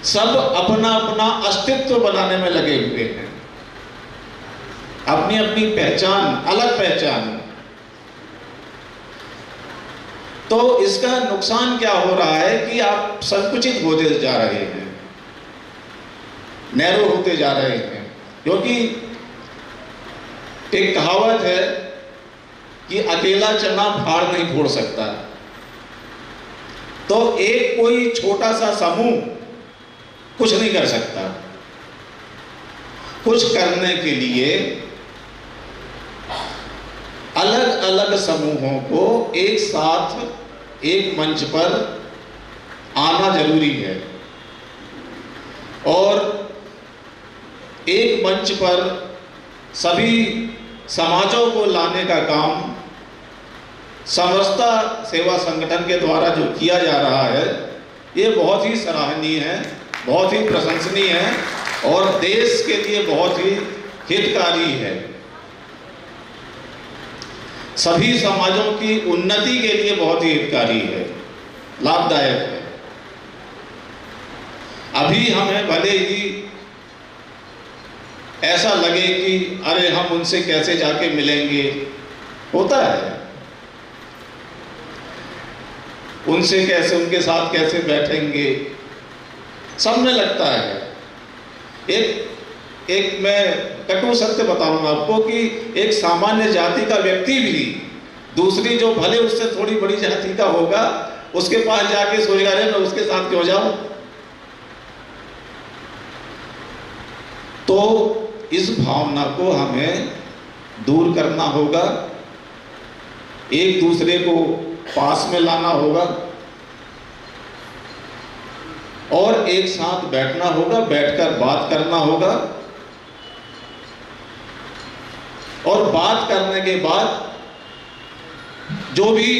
सब अपना अपना अस्तित्व बनाने में लगे हुए हैं, अपनी अपनी पहचान, अलग पहचान। तो इसका नुकसान क्या हो रहा है कि आप संकुचित होते जा रहे हैं, नैरो होते जा रहे हैं। क्योंकि एक कहावत है कि अकेला चना फाड़ नहीं फोड़ सकता। तो एक कोई छोटा सा समूह कुछ नहीं कर सकता। कुछ करने के लिए अलग अलग समूहों को एक साथ एक मंच पर आना जरूरी है और एक मंच पर सभी समाजों को लाने का काम समरसता सेवा संगठन के द्वारा जो किया जा रहा है, ये बहुत ही सराहनीय है, बहुत ही प्रशंसनीय है और देश के लिए बहुत ही हितकारी है। सभी समाजों की उन्नति के लिए बहुत ही हितकारी है, लाभदायक है। अभी हमें भले ही ऐसा लगे कि अरे हम उनसे कैसे जाके मिलेंगे, होता है, उनसे कैसे, उनके साथ कैसे बैठेंगे, सब में लगता है। एक मैं कटु सत्य बताऊंगा आपको कि एक सामान्य जाति का व्यक्ति भी दूसरी जो भले उससे थोड़ी बड़ी जाति का होगा, उसके पास जाके सोचेगा अरे मैं उसके साथ क्यों जाऊं। तो इस भावना को हमें दूर करना होगा, एक दूसरे को पास में लाना होगा और एक साथ बैठना होगा, बैठकर बात करना होगा और बात करने के बाद जो भी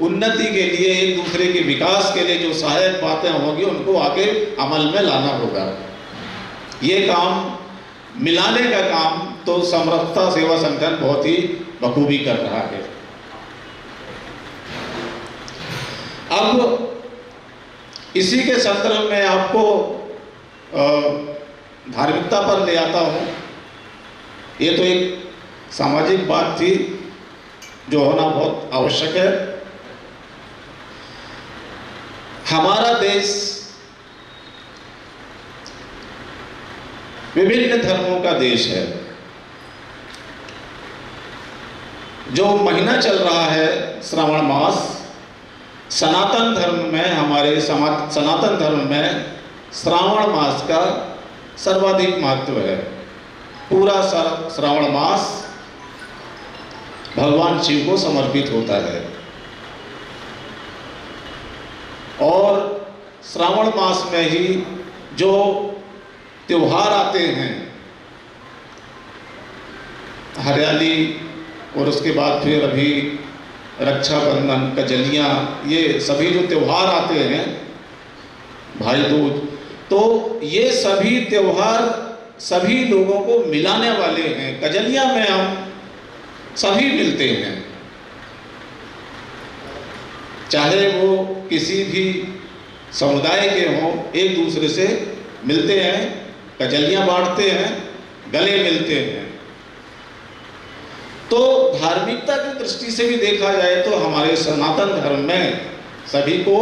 उन्नति के लिए, एक दूसरे के विकास के लिए जो सहायक बातें होंगी उनको आगे अमल में लाना होगा। ये काम मिलाने का काम तो समरसता सेवा संगठन बहुत ही बखूबी कर रहा है। अब इसी के संदर्भ में आपको धार्मिकता पर ले आता हूँ। ये तो एक सामाजिक बात थी जो होना बहुत आवश्यक है। हमारा देश विभिन्न धर्मों का देश है। जो महीना चल रहा है श्रावण मास, सनातन धर्म में, हमारे सनातन धर्म में श्रावण मास का सर्वाधिक महत्व है। पूरा श्रावण मास भगवान शिव को समर्पित होता है और श्रावण मास में ही जो त्योहार आते हैं, हरियाली और उसके बाद फिर अभी रक्षाबंधन, कजलियाँ, ये सभी जो त्योहार आते हैं, भाई दूज, तो ये सभी त्योहार सभी लोगों को मिलाने वाले हैं। कजलियाँ में हम सभी मिलते हैं, चाहे वो किसी भी समुदाय के हों, एक दूसरे से मिलते हैं, कजलियाँ बांटते हैं, गले मिलते हैं। तो धार्मिकता की दृष्टि से भी देखा जाए तो हमारे सनातन धर्म में सभी को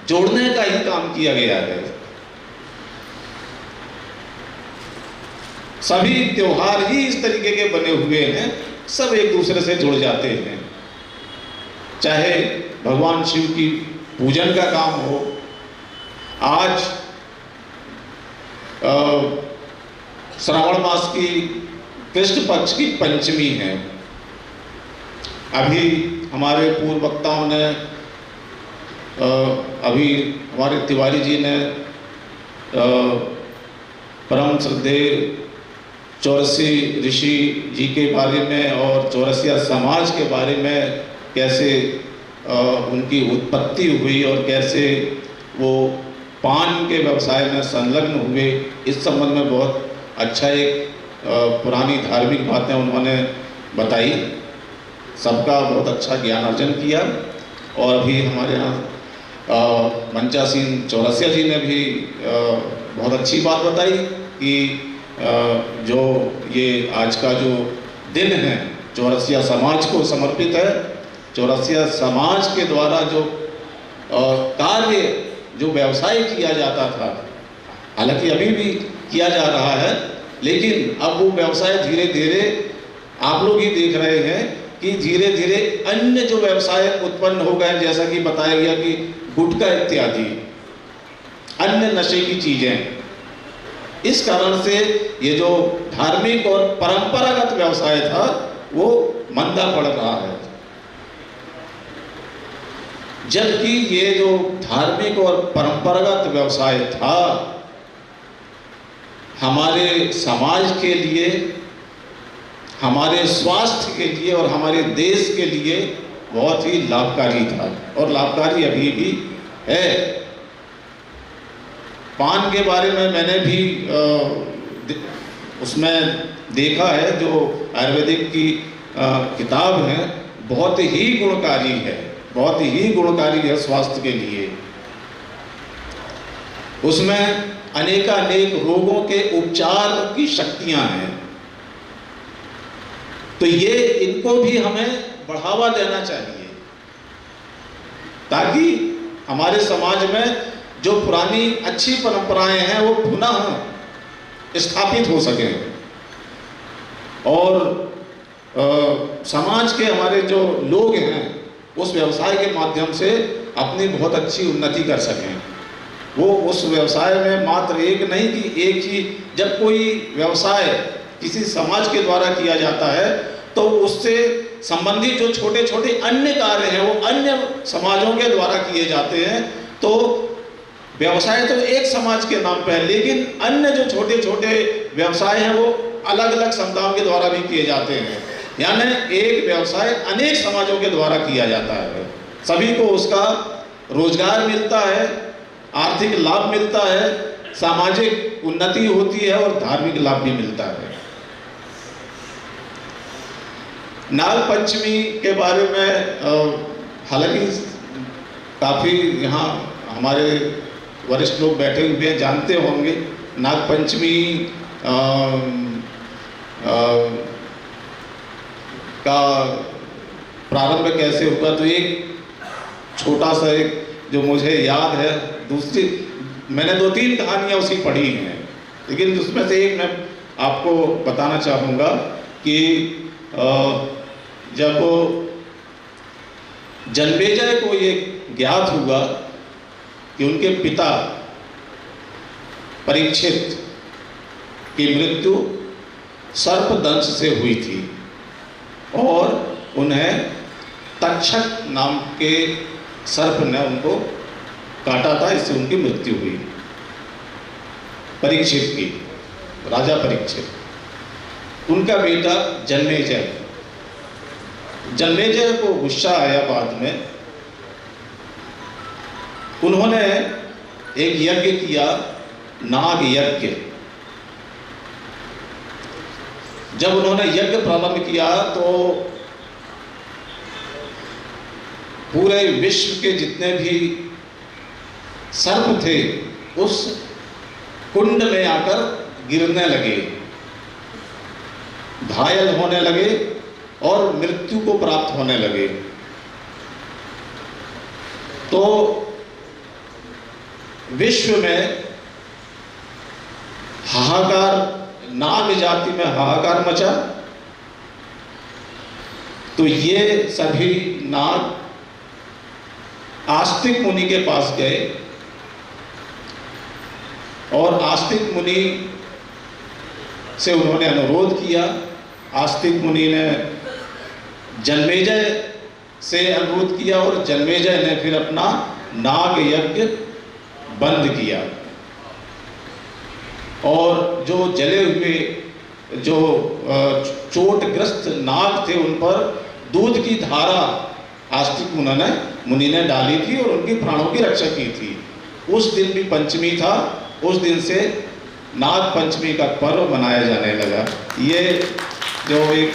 जोड़ने का ही काम किया गया है। सभी त्योहार ही इस तरीके के बने हुए हैं, सब एक दूसरे से जुड़ जाते हैं। चाहे भगवान शिव की पूजन का काम हो, आज श्रावण मास की कृष्ण पक्ष की पंचमी है। अभी हमारे पूर्व वक्ताओं ने, अभी हमारे तिवारी जी ने परम श्रद्धेय 84 ऋषि जी के बारे में और चौरसिया समाज के बारे में कैसे उनकी उत्पत्ति हुई और कैसे वो पान के व्यवसाय में संलग्न हुए, इस संबंध में बहुत अच्छा एक पुरानी धार्मिक बातें उन्होंने बताई। सबका बहुत अच्छा ज्ञान अर्जन किया। और अभी हमारे यहाँ मंचा सिंह चौरसिया जी ने भी बहुत अच्छी बात बताई कि जो ये आज का जो दिन है चौरसिया समाज को समर्पित है। चौरसिया समाज के द्वारा जो कार्य, जो व्यवसाय किया जाता था, हालांकि अभी भी किया जा रहा है, लेकिन अब वो व्यवसाय धीरे धीरे आप लोग ही देख रहे हैं कि धीरे धीरे अन्य जो व्यवसाय उत्पन्न हो गए, जैसा कि बताया गया कि गुटखा इत्यादि अन्य नशे की चीजें। इस कारण से ये जो धार्मिक और परंपरागत व्यवसाय था वो मंदा पड़ रहा है। जबकि ये जो धार्मिक और परंपरागत व्यवसाय था हमारे समाज के लिए, हमारे स्वास्थ्य के लिए और हमारे देश के लिए बहुत ही लाभकारी था और लाभकारी अभी भी है। पान के बारे में मैंने भी उसमें देखा है, जो आयुर्वेदिक की किताब है, बहुत ही गुणकारी है, बहुत ही गुणकारी है स्वास्थ्य के लिए। उसमें अनेकानेक रोगों के उपचार की शक्तियां हैं। तो ये इनको भी हमें बढ़ावा देना चाहिए ताकि हमारे समाज में जो पुरानी अच्छी परंपराएं हैं वो पुनः स्थापित हो सके और समाज के हमारे जो लोग हैं उस व्यवसाय के माध्यम से अपनी बहुत अच्छी उन्नति कर सकें। वो उस व्यवसाय में मात्र एक नहीं कि एक ही, जब कोई व्यवसाय किसी समाज के द्वारा किया जाता है तो उससे संबंधित जो छोटे छोटे अन्य कार्य हैं वो अन्य समाजों के द्वारा किए जाते हैं। तो व्यवसाय तो एक समाज के नाम पे है, लेकिन अन्य जो छोटे छोटे व्यवसाय हैं वो अलग अलग समुदायों के द्वारा भी किए जाते हैं। यानी एक व्यवसाय अनेक समाजों के द्वारा किया जाता है, सभी को उसका रोजगार मिलता है, आर्थिक लाभ मिलता है, सामाजिक उन्नति होती है और धार्मिक लाभ भी मिलता है। नाग पंचमी के बारे में हालांकि काफ़ी यहाँ हमारे वरिष्ठ लोग बैठे हुए हैं, जानते होंगे नाग पंचमी का प्रारंभ कैसे हुआ। तो एक छोटा सा एक जो मुझे याद है, दूसरी मैंने 2-3 कहानियाँ उसकी पढ़ी हैं, लेकिन उसमें से एक मैं आपको बताना चाहूँगा कि जब जन्मेजय को ये ज्ञात हुआ कि उनके पिता परीक्षित की मृत्यु सर्पदंश से हुई थी और उन्हें तक्षक नाम के सर्प ने उनको काटा था, इससे उनकी मृत्यु हुई। परीक्षित की, राजा परीक्षित, उनका बेटा जन्मेजय को गुस्सा आया। बाद में उन्होंने एक यज्ञ किया, नाग यज्ञ। जब उन्होंने यज्ञ प्रारंभ किया तो पूरे विश्व के जितने भी सर्प थे उस कुंड में आकर गिरने लगे, घायल होने लगे और मृत्यु को प्राप्त होने लगे। तो विश्व में हाहाकार, नाग जाति में हाहाकार मचा। तो ये सभी नाग आस्तिक मुनि के पास गए और आस्तिक मुनि से उन्होंने अनुरोध किया। आस्तिक मुनि ने जन्मेजय से अनुरोध किया और जन्मेजय ने फिर अपना नाग यज्ञ बंद किया और जो जले हुए जो चोटग्रस्त नाग थे उन पर दूध की धारा आस्तिक मुनि ने डाली थी और उनकी प्राणों की रक्षा की थी। उस दिन भी पंचमी था, उस दिन से नाग पंचमी का पर्व मनाया जाने लगा। ये जो एक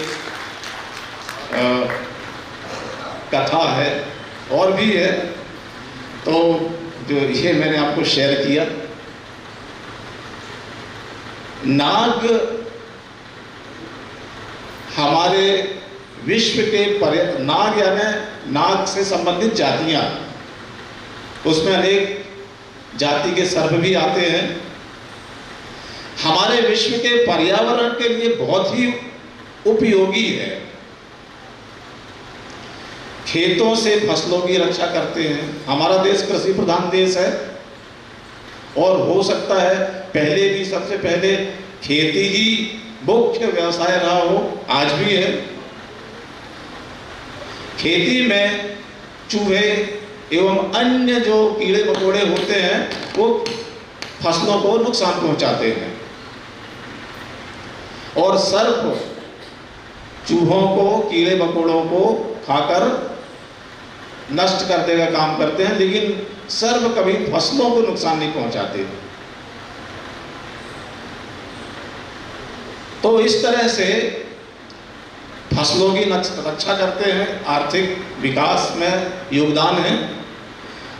कथा है और भी है, तो जो ये मैंने आपको शेयर किया। नाग हमारे विश्व के नाग यानी नाग से संबंधित जातियां, उसमें अनेक जाति के सर्प भी आते हैं। हमारे विश्व के पर्यावरण के लिए बहुत ही उपयोगी है। खेतों से फसलों की रक्षा करते हैं। हमारा देश कृषि प्रधान देश है और हो सकता है पहले भी, सबसे पहले खेती ही मुख्य व्यवसाय रहा हो, आज भी है। खेती में चूहे एवं अन्य जो कीड़े मकोड़े होते हैं वो फसलों को नुकसान पहुंचाते हैं और सर्प चूहों को, कीड़े मकोड़ों को खाकर नष्ट करने का काम करते हैं, लेकिन सर्प कभी फसलों को नुकसान नहीं पहुंचाते। तो इस तरह से फसलों की रक्षा करते हैं, आर्थिक विकास में योगदान है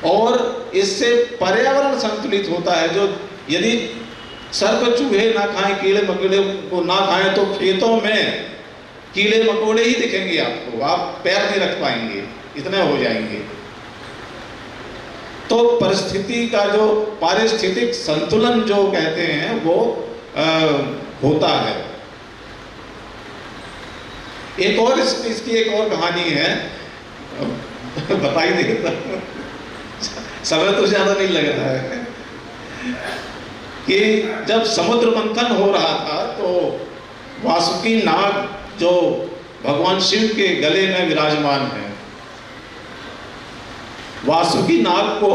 और इससे पर्यावरण संतुलित होता है। जो यदि सर्प चूहे ना खाएं, कीड़े मकोड़े को ना खाएं, तो खेतों में कीड़े मकोड़े ही दिखेंगे आपको, आप पैर नहीं रख पाएंगे, इतने हो जाएंगे। तो परिस्थिति का जो पारिस्थितिक संतुलन जो कहते हैं वो होता है। एक और इसकी एक और कहानी है, बताई देता, समय तो ज्यादा नहीं लग रहा है, कि जब समुद्र मंथन हो रहा था तो वासुकी नाग जो भगवान शिव के गले में विराजमान है। वासुकी नाग को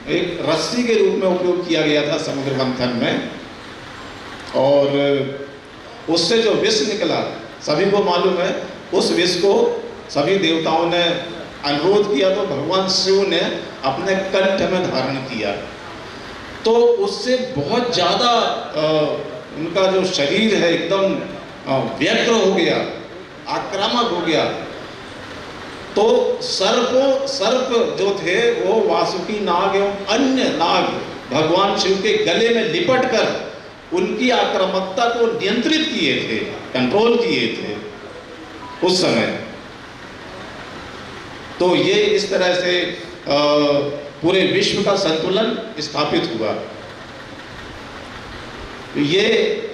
एक रस्सी के रूप में उपयोग किया गया था समुद्र मंथन में, और उससे जो विष निकला सभी को मालूम है। उस विष को सभी देवताओं ने अनुरोध किया तो भगवान शिव ने अपने कंठ में धारण किया, तो उससे बहुत ज़्यादा उनका जो शरीर है एकदम व्यग्र हो गया, आक्रामक हो गया। तो सर्प जो थे वो वासुकी नाग एवं अन्य नाग भगवान शिव के गले में लिपट कर उनकी आक्रामकता को नियंत्रित किए थे, कंट्रोल किए थे उस समय। तो ये इस तरह से पूरे विश्व का संतुलन स्थापित हुआ। ये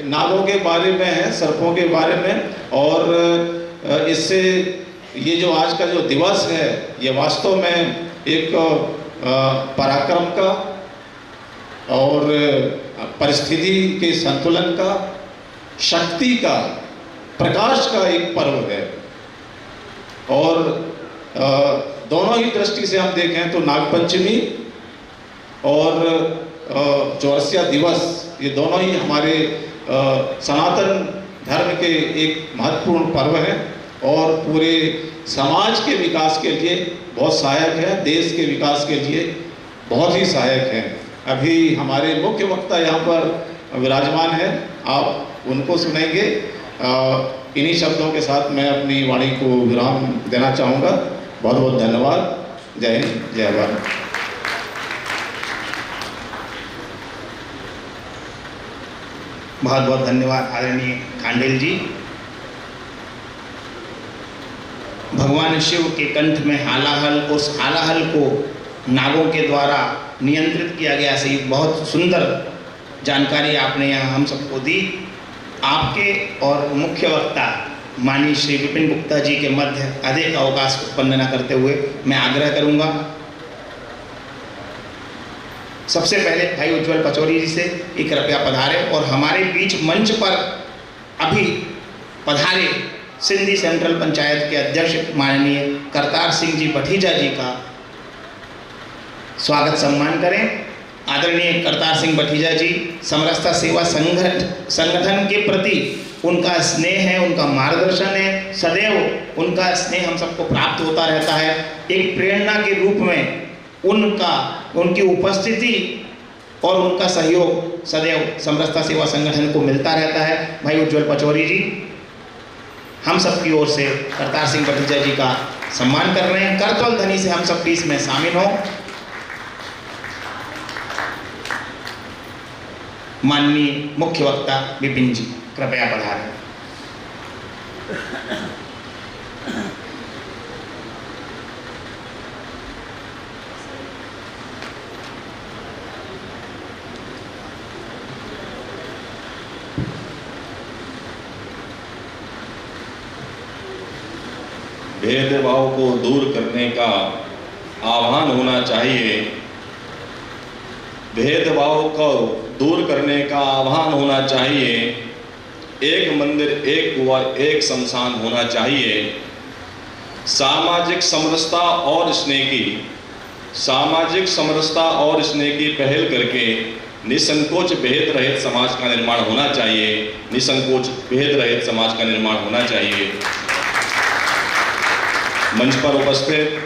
नागों के बारे में है, सर्पों के बारे में। और इससे ये जो आज का जो दिवस है ये वास्तव में एक पराक्रम का और परिस्थिति के संतुलन का, शक्ति का, प्रकाश का एक पर्व है। और दोनों ही दृष्टि से हम देखें तो नागपंचमी और चौरसिया दिवस ये दोनों ही हमारे सनातन धर्म के एक महत्वपूर्ण पर्व हैं और पूरे समाज के विकास के लिए बहुत सहायक है, देश के विकास के लिए बहुत ही सहायक है। अभी हमारे मुख्य वक्ता यहाँ पर विराजमान है, आप उनको सुनेंगे। इन्हीं शब्दों के साथ मैं अपनी वाणी को विराम देना चाहूँगा। बहुत बहुत धन्यवाद। जय हिंद, जय भारत। बहुत बहुत धन्यवाद आदरणीय खांडेल जी। भगवान शिव के कंठ में हालाहल, उस हालाहल को नागों के द्वारा नियंत्रित किया गया। सही, बहुत सुंदर जानकारी आपने यहाँ हम सबको दी। आपके और मुख्य वक्ता माननीय श्री विपिन गुप्ता जी के मध्य अधिक अवकाश उत्पन्न न करते हुए मैं आग्रह करूँगा सबसे पहले भाई उज्जवल पचौरी जी से कि कृपया पधारे और हमारे बीच मंच पर अभी पधारे सिंधी सेंट्रल पंचायत के अध्यक्ष माननीय करतार सिंह जी भठीजा जी का स्वागत सम्मान करें। आदरणीय करतार सिंह भठीजा जी समरसता सेवा संगठन के प्रति उनका स्नेह है, उनका मार्गदर्शन है, सदैव उनका स्नेह हम सबको प्राप्त होता रहता है। एक प्रेरणा के रूप में उनकी उपस्थिति और उनका सहयोग सदैव समरसता सेवा संगठन को मिलता रहता है। भाई उज्जवल पचौरी जी हम सबकी ओर से करतार सिंह भठीजा जी का सम्मान कर रहे हैं। करतल ध्वनि से हम सब भी इसमें शामिल हों। माननीय मुख्य वक्ता विपिन जी कृपया पधारें। भेदभाव को दूर करने का आह्वान होना चाहिए। भेदभाव को दूर करने का आह्वान होना चाहिए। एक मंदिर, एक कुआं, एक शमशान होना चाहिए। सामाजिक समरसता और स्नेह की पहल करके निसंकोच भेद रहित समाज का निर्माण होना चाहिए। निसंकोच भेद रहित समाज का निर्माण होना चाहिए। मंच पर उपस्थित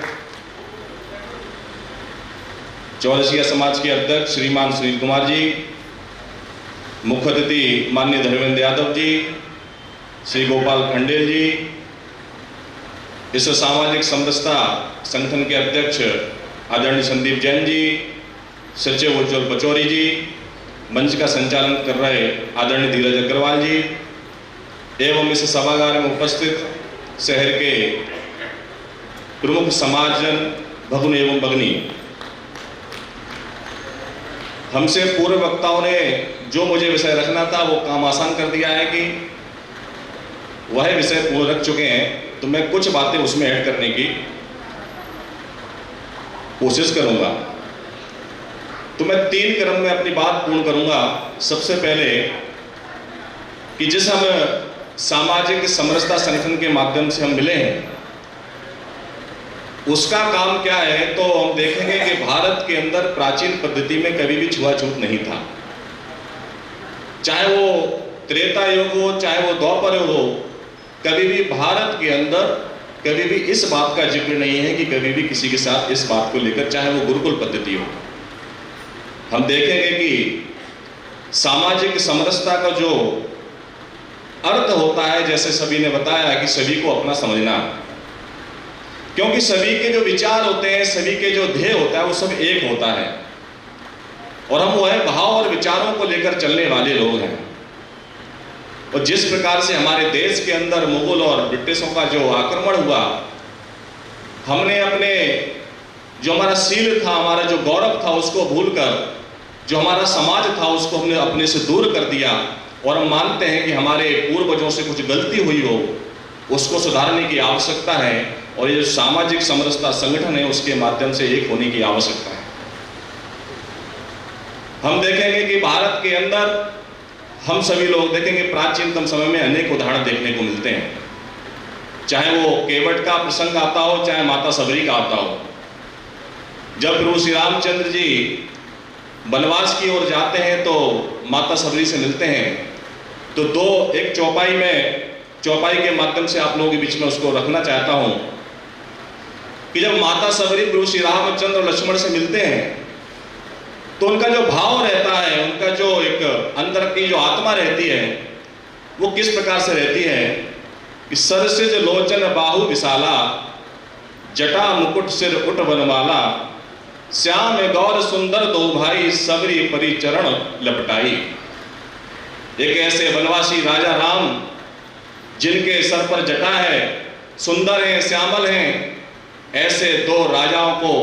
चौरसिया समाज के अध्यक्ष श्रीमान सुनील कुमार जी, मुख्य अतिथि माननीय धर्मेंद्र यादव जी, श्री गोपाल खंडेल जी, इस सामाजिक समरसता संगठन के अध्यक्ष आदरणीय संदीप जैन जी, सचिव उज्जवल पचौरी जी, मंच का संचालन कर रहे आदरणीय धीरज अग्रवाल जी एवं इस सभागार में उपस्थित शहर के प्रमुख समाजजन, भगुन एवं भगनी। हमसे पूर्व वक्ताओं ने जो मुझे विषय रखना था वो काम आसान कर दिया है कि वह विषय पूर्ण रख चुके हैं, तो मैं कुछ बातें उसमें ऐड करने की कोशिश करूंगा। तो मैं 3 क्रम में अपनी बात पूर्ण करूंगा। सबसे पहले कि जिस हम सामाजिक समरसता संगठन के माध्यम से हम मिले हैं, उसका काम क्या है, तो हम देखेंगे कि भारत के अंदर प्राचीन पद्धति में कभी भी छुआछूत नहीं था। चाहे वो त्रेता युग हो, चाहे वो द्वापर युग हो, कभी भी भारत के अंदर कभी भी इस बात का जिक्र नहीं है कि कभी भी किसी के साथ इस बात को लेकर, चाहे वो गुरुकुल पद्धति हो। हम देखेंगे कि सामाजिक समरसता का जो अर्थ होता है, जैसे सभी ने बताया कि सभी को अपना समझना, क्योंकि सभी के जो विचार होते हैं, सभी के जो ध्येय होता है, वो सब एक होता है और हम वह भाव और विचारों को लेकर चलने वाले लोग हैं। और जिस प्रकार से हमारे देश के अंदर मुगल और ब्रिटिशों का जो आक्रमण हुआ, हमने अपने जो हमारा शील था, हमारा जो गौरव था, उसको भूलकर जो हमारा समाज था उसको हमने अपने से दूर कर दिया और हम मानते हैं कि हमारे पूर्वजों से कुछ गलती हुई हो, उसको सुधारने की आवश्यकता है और ये जो सामाजिक समरसता संगठन है उसके माध्यम से एक होने की आवश्यकता है। हम देखेंगे कि भारत के अंदर हम सभी लोग देखेंगे प्राचीनतम समय में अनेक उदाहरण देखने को मिलते हैं, चाहे वो केवट का प्रसंग आता हो, चाहे माता सबरी का आता हो। जब प्रभु श्री रामचंद्र जी वनवास की ओर जाते हैं तो माता सबरी से मिलते हैं, तो एक चौपाई के माध्यम से आप लोगों के बीच में उसको रखना चाहता हूं कि जब माता सबरी प्रभु श्री रामचंद्र और लक्ष्मण से मिलते हैं तो उनका जो भाव रहता है, उनका जो एक अंदर की जो आत्मा रहती है, वो किस प्रकार से रहती है कि सरसिज लोचन बाहु विशाला, जटा मुकुट सिर उठ वनमाला, श्याम गौर सुंदर दो भाई, सबरी परिचरण लपटाई। एक ऐसे वनवासी राजा राम जिनके सर पर जटा है, सुंदर हैं, श्यामल हैं, ऐसे दो राजाओं को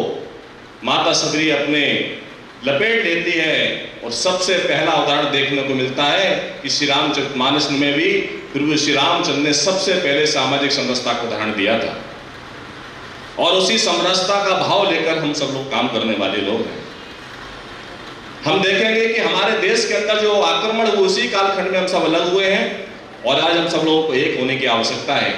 माता सबरी अपने लपेट लेती है। और सबसे पहला उदाहरण देखने को मिलता है कि श्री रामचरितमानस में भी प्रभु श्री रामचंद्र ने सबसे पहले सामाजिक समरसता का उदाहरण दिया था और उसी समरसता का भाव लेकर हम सब लोग काम करने वाले लोग हैं। हम देखेंगे कि हमारे देश के अंदर जो आक्रमण हुआ उसी कालखंड में हम सब अलग हुए हैं और आज हम सब लोगों को एक होने की आवश्यकता है।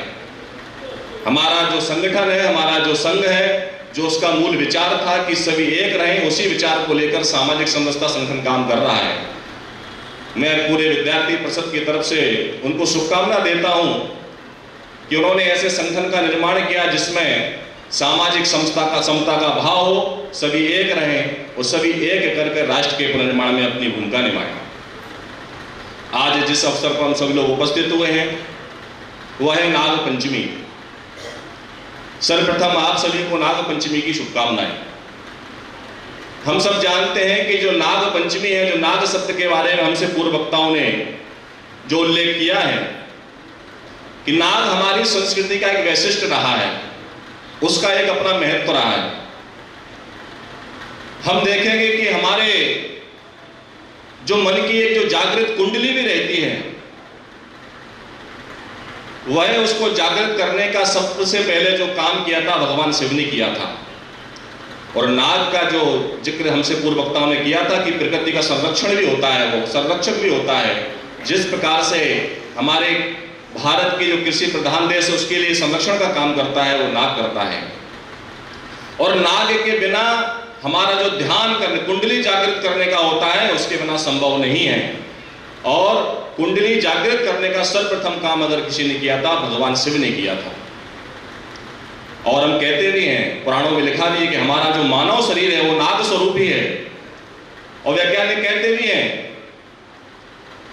हमारा जो संगठन है, हमारा जो संघ है, जो उसका मूल विचार था कि सभी एक रहें, उसी विचार को लेकर सामाजिक समरसता संगठन काम कर रहा है। मैं पूरे विद्यार्थी परिषद की तरफ से उनको शुभकामना देता हूं कि उन्होंने ऐसे संगठन का निर्माण किया जिसमें सामाजिक समता का भाव हो, सभी एक रहें और सभी एक करके राष्ट्र के पुनर्निर्माण में अपनी भूमिका निभाएं। आज जिस अवसर पर हम सभी लोग उपस्थित हुए हैं वह है नाग पंचमी। सर्वप्रथम आप सभी को नाग पंचमी की शुभकामनाएं। हम सब जानते हैं कि जो नाग पंचमी है, जो नाग शब्द के बारे में हमसे पूर्व वक्ताओं ने जो उल्लेख किया है कि नाग हमारी संस्कृति का एक वैशिष्ट रहा है, उसका एक अपना महत्व रहा है। हम देखेंगे कि हमारे जो मन की एक जो जागृत कुंडली भी रहती है, वह उसको जागृत करने का सबसे पहले जो काम किया था भगवान शिव ने किया था। और नाग का जो जिक्र हमसे पूर्व वक्ताओं ने किया था कि प्रकृति का संरक्षण भी होता है, वो संरक्षक भी होता है। जिस प्रकार से हमारे भारत के जो कृषि प्रधान देश है उसके लिए संरक्षण का काम करता है, वो नाग करता है। और नाग के बिना हमारा जो ध्यान करने, कुंडली जागृत करने का होता है, उसके बिना संभव नहीं है। और कुंडली जागृत करने का सर्वप्रथम काम अगर किसी ने किया था, भगवान शिव ने किया था। और हम कहते भी हैं, पुराणों में लिखा भी है कि हमारा जो मानव शरीर है वो नाग स्वरूप ही है। और वैज्ञानिक कहते भी हैं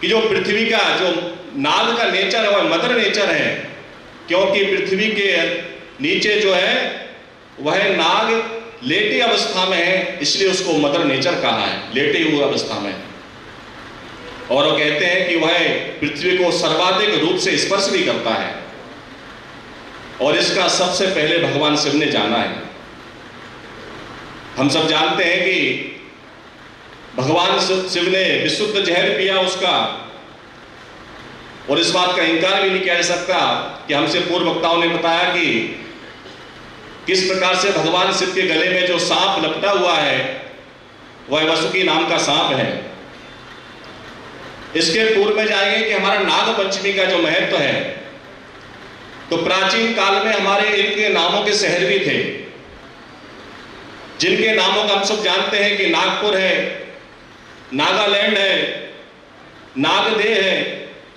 कि जो पृथ्वी का जो नाग का नेचर है वह मदर नेचर है, क्योंकि पृथ्वी के नीचे जो है वह नाग लेटी अवस्था में है, इसलिए उसको मदर नेचर कहा है, लेटी हुई अवस्था में। और वो कहते हैं कि वह पृथ्वी को सर्वाधिक रूप से स्पर्श भी करता है और इसका सबसे पहले भगवान शिव ने जाना है। हम सब जानते हैं कि भगवान शिव ने विशुद्ध जहर पिया उसका, और इस बात का इंकार भी नहीं किया जा सकता कि हमसे पूर्व वक्ताओं ने बताया कि किस प्रकार से भगवान शिव के गले में जो सांप लपटा हुआ है वह वसुकी नाम का सांप है। इसके पूर्व में जाएंगे कि हमारा नाग पंचमी का जो महत्व है, तो प्राचीन काल में हमारे इनके नामों के शहर भी थे, जिनके नामों का हम सब जानते हैं कि नागपुर है, नागालैंड है, नागदेह है,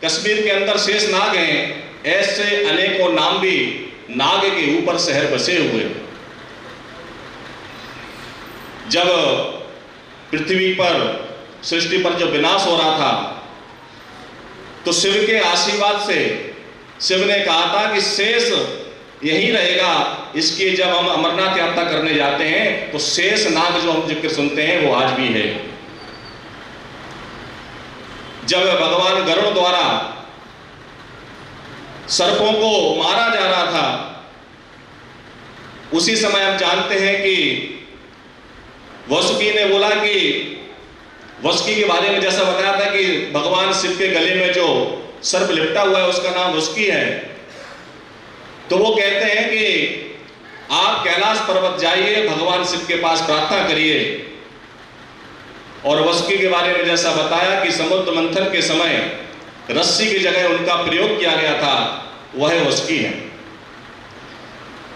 कश्मीर के अंदर शेष नाग हैं। ऐसे अनेकों नाम भी नाग के ऊपर शहर बसे हुए। जब पृथ्वी पर, सृष्टि पर जब विनाश हो रहा था, तो शिव के आशीर्वाद से शिव ने कहा था कि शेष यही रहेगा। इसकी जब हम अमरनाथ यात्रा करने जाते हैं तो शेष नाग जो हम जिक्र सुनते हैं वो आज भी है। जब भगवान गरुड़ द्वारा सर्पों को मारा जा रहा था, उसी समय हम जानते हैं कि वासुकी ने बोला कि वासुकी के बारे में जैसा बताया था कि भगवान शिव के गले में जो सर्प लिपटा हुआ है उसका नाम वासुकी है। तो वो कहते हैं कि आप कैलाश पर्वत जाइए, भगवान शिव के पास प्रार्थना करिए। और वासुकी के बारे में जैसा बताया कि समुद्र मंथन के समय रस्सी की जगह उनका प्रयोग किया गया था, वह वासुकी है।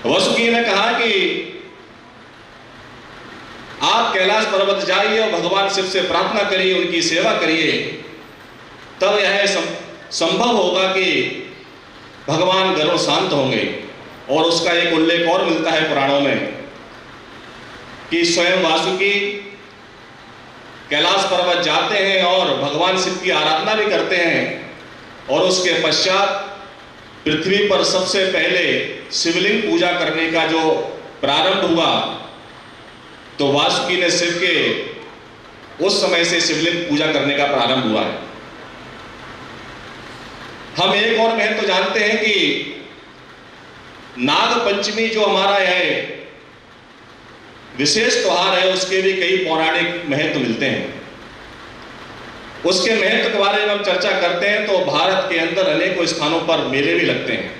वासुकी ने कहा कि आप कैलाश पर्वत जाइए और भगवान शिव से प्रार्थना करिए, उनकी सेवा करिए, तब यह संभव होगा कि भगवान गरुड़ शांत होंगे। और उसका एक उल्लेख और मिलता है पुराणों में कि स्वयं वासुकी कैलाश पर्वत जाते हैं और भगवान शिव की आराधना भी करते हैं। और उसके पश्चात पृथ्वी पर सबसे पहले शिवलिंग पूजा करने का जो प्रारंभ हुआ, तो वासुकी ने शिव के उस समय से शिवलिंग पूजा करने का प्रारंभ हुआ है। हम एक और महत्व तो जानते हैं कि नाग पंचमी जो हमारा है विशेष त्योहार है, उसके भी कई पौराणिक महत्व मिलते हैं। उसके महत्व के बारे में हम चर्चा करते हैं तो भारत के अंदर अनेकों स्थानों पर मेले भी लगते हैं।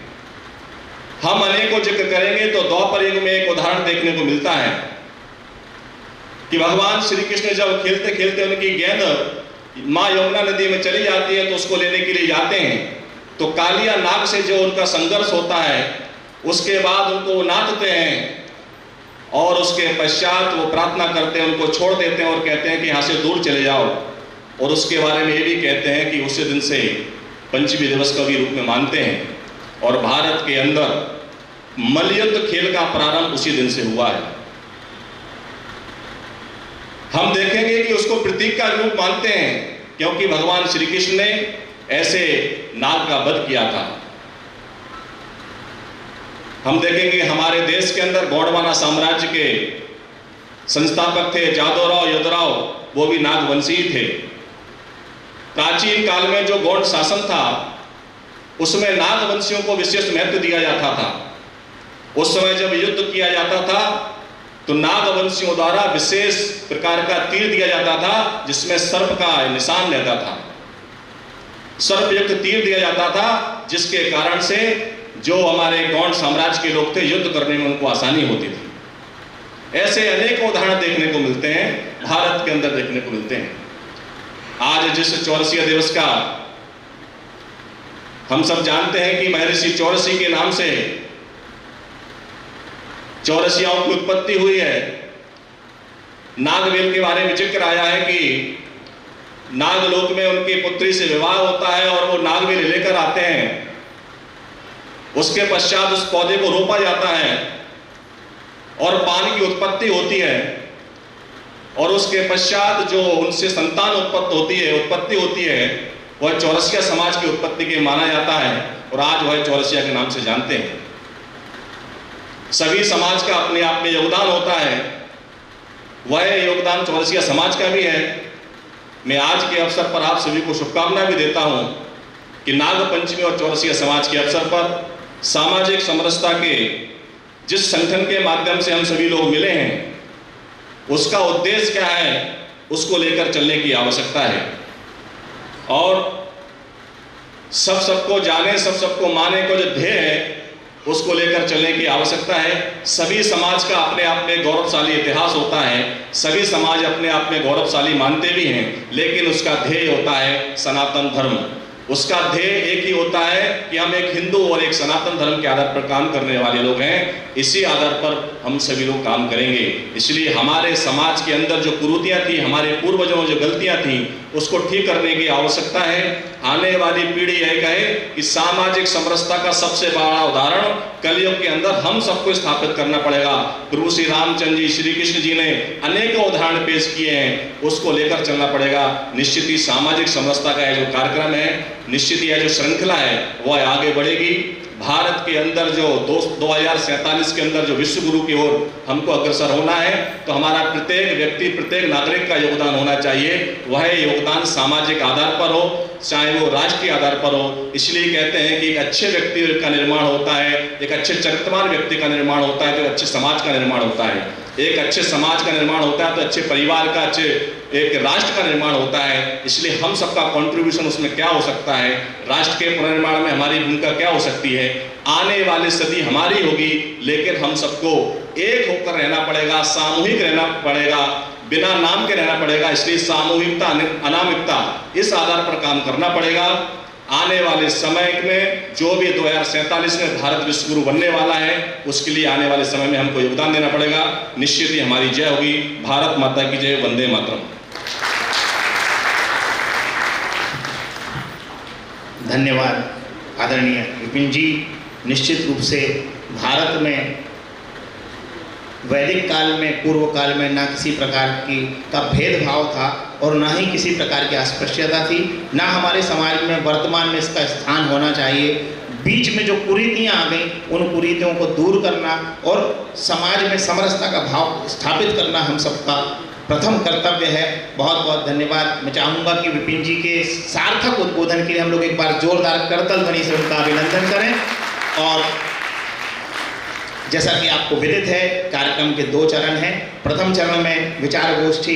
हम अनेकों जिक्र करेंगे तो द्वापर युग में एक उदाहरण देखने को मिलता है कि भगवान श्री कृष्ण जब खेलते खेलते उनकी गेंद माँ यमुना नदी में चली जाती है तो उसको लेने के लिए जाते हैं, तो कालिया नाग से जो उनका संघर्ष होता है, उसके बाद उनको नाचते हैं और उसके पश्चात वो प्रार्थना करते हैं, उनको छोड़ देते हैं और कहते हैं कि यहाँ से दूर चले जाओ। और उसके बारे में ये भी कहते हैं कि उसी दिन से पंचमी दिवस का भी रूप में मानते हैं। और भारत के अंदर मल्लयुद्ध खेल का प्रारंभ उसी दिन से हुआ है। हम देखेंगे कि उसको प्रतीक का रूप मानते हैं क्योंकि भगवान श्री कृष्ण ने ऐसे नाग का वध किया था। हम देखेंगे हमारे देश के अंदर गोंडवाना साम्राज्य के संस्थापक थे जादवराव योधराव, वो भी नागवंशी थे। प्राचीन काल में जो गोंड शासन था उसमें नागवंशियों को विशेष महत्व दिया जाता था। उस समय जब युद्ध किया जाता था तो नागवंशियों द्वारा विशेष प्रकार का तीर दिया जाता था जिसमें सर्प का निशान रहता था। सर्पयुक्त तीर दिया जाता था जिसके कारण से जो हमारे गौंड साम्राज्य के लोग थे युद्ध करने में उनको आसानी होती थी। ऐसे अनेक उदाहरण देखने को मिलते हैं, भारत के अंदर देखने को मिलते हैं। आज जिस चौरसिया दिवस का हम सब जानते हैं कि महर्षि चौरसी के नाम से चौरसियाओं की उत्पत्ति हुई है। नागवेल के बारे में जिक्र आया है कि नागलोक में उनकी पुत्री से विवाह होता है और वो नागवेल लेकर आते हैं। उसके पश्चात उस पौधे को रोपा जाता है और पान की उत्पत्ति होती है और उसके पश्चात जो उनसे संतान उत्पत्ति होती है वह चौरसिया समाज की उत्पत्ति के माना जाता है और आज वह चौरसिया के नाम से जानते हैं। सभी समाज का अपने आप में योगदान होता है, वह योगदान चौरसिया समाज का भी है। मैं आज के अवसर पर आप सभी को शुभकामना भी देता हूं कि नाग पंचमी और चौरसिया समाज के अवसर पर सामाजिक समरसता के जिस संगठन के माध्यम से हम सभी लोग मिले हैं उसका उद्देश्य क्या है, उसको लेकर चलने की आवश्यकता है। और सबको जाने, सबको माने को जो ध्येय है उसको लेकर चलने की आवश्यकता है। सभी समाज का अपने आप में गौरवशाली इतिहास होता है, सभी समाज अपने आप में गौरवशाली मानते भी हैं, लेकिन उसका ध्येय होता है सनातन धर्म। उसका ध्येय एक ही होता है कि हम एक हिंदू और एक सनातन धर्म के आधार पर काम करने वाले लोग हैं, इसी आधार पर हम सभी लोग काम करेंगे। इसलिए हमारे समाज के अंदर जो कुरीतियां थी, हमारे पूर्वजों में जो गलतियां थी, उसको ठीक करने की आवश्यकता है। आने वाली पीढ़ी यह कहे कि सामाजिक समरसता का सबसे बड़ा उदाहरण कलयुग के अंदर हम सबको स्थापित करना पड़ेगा। प्रभु श्री रामचंद्र जी, श्री कृष्ण जी ने अनेकों उदाहरण पेश किए हैं, उसको लेकर चलना पड़ेगा। निश्चित ही सामाजिक समरसता का जो कार्यक्रम है, निश्चित ही जो श्रृंखला है वह आगे बढ़ेगी। भारत के अंदर जो 2047 के अंदर जो विश्व गुरु की ओर हमको अग्रसर होना है, तो हमारा प्रत्येक व्यक्ति, प्रत्येक नागरिक का योगदान होना चाहिए। वह योगदान सामाजिक आधार पर हो, चाहे वो राष्ट्रीय आधार पर हो। इसलिए कहते हैं कि एक अच्छे व्यक्ति का निर्माण होता है, एक अच्छे चरित्रवान व्यक्ति का निर्माण होता है, तो अच्छे समाज का निर्माण होता है। एक अच्छे समाज का निर्माण होता है तो अच्छे परिवार का, अच्छे एक राष्ट्र का निर्माण होता है। इसलिए हम सबका कंट्रीब्यूशन उसमें क्या हो सकता है, राष्ट्र के पुनर्निर्माण में हमारी भूमिका क्या हो सकती है। आने वाली सदी हमारी होगी, लेकिन हम सबको एक होकर रहना पड़ेगा, सामूहिक रहना पड़ेगा, बिना नाम के रहना पड़ेगा। इसलिए सामूहिकता, अनामिकता, इस आधार पर काम करना पड़ेगा। आने वाले समय में जो भी 2047 में भारत विश्व गुरु बनने वाला है, उसके लिए आने वाले समय में हमको योगदान देना पड़ेगा। निश्चित ही हमारी जय होगी। भारत माता की जय, वंदे मातरम। धन्यवाद आदरणीय विपिन जी। निश्चित रूप से भारत में वैदिक काल में, पूर्व काल में ना किसी प्रकार का भेदभाव था और ना ही किसी प्रकार की अस्पृश्यता थी, ना हमारे समाज में वर्तमान में इसका स्थान होना चाहिए। बीच में जो कुरीतियाँ आ गई, उन कुरीतियों को दूर करना और समाज में समरसता का भाव स्थापित करना हम सबका प्रथम कर्तव्य है। बहुत बहुत धन्यवाद। मैं चाहूँगा कि विपिन जी के सार्थक उद्बोधन के लिए हम लोग एक बार जोरदार करतल ध्वनि से उनका अभिनंदन करें। और जैसा कि आपको विदित है, कार्यक्रम के 2 चरण हैं। प्रथम चरण में विचार गोष्ठी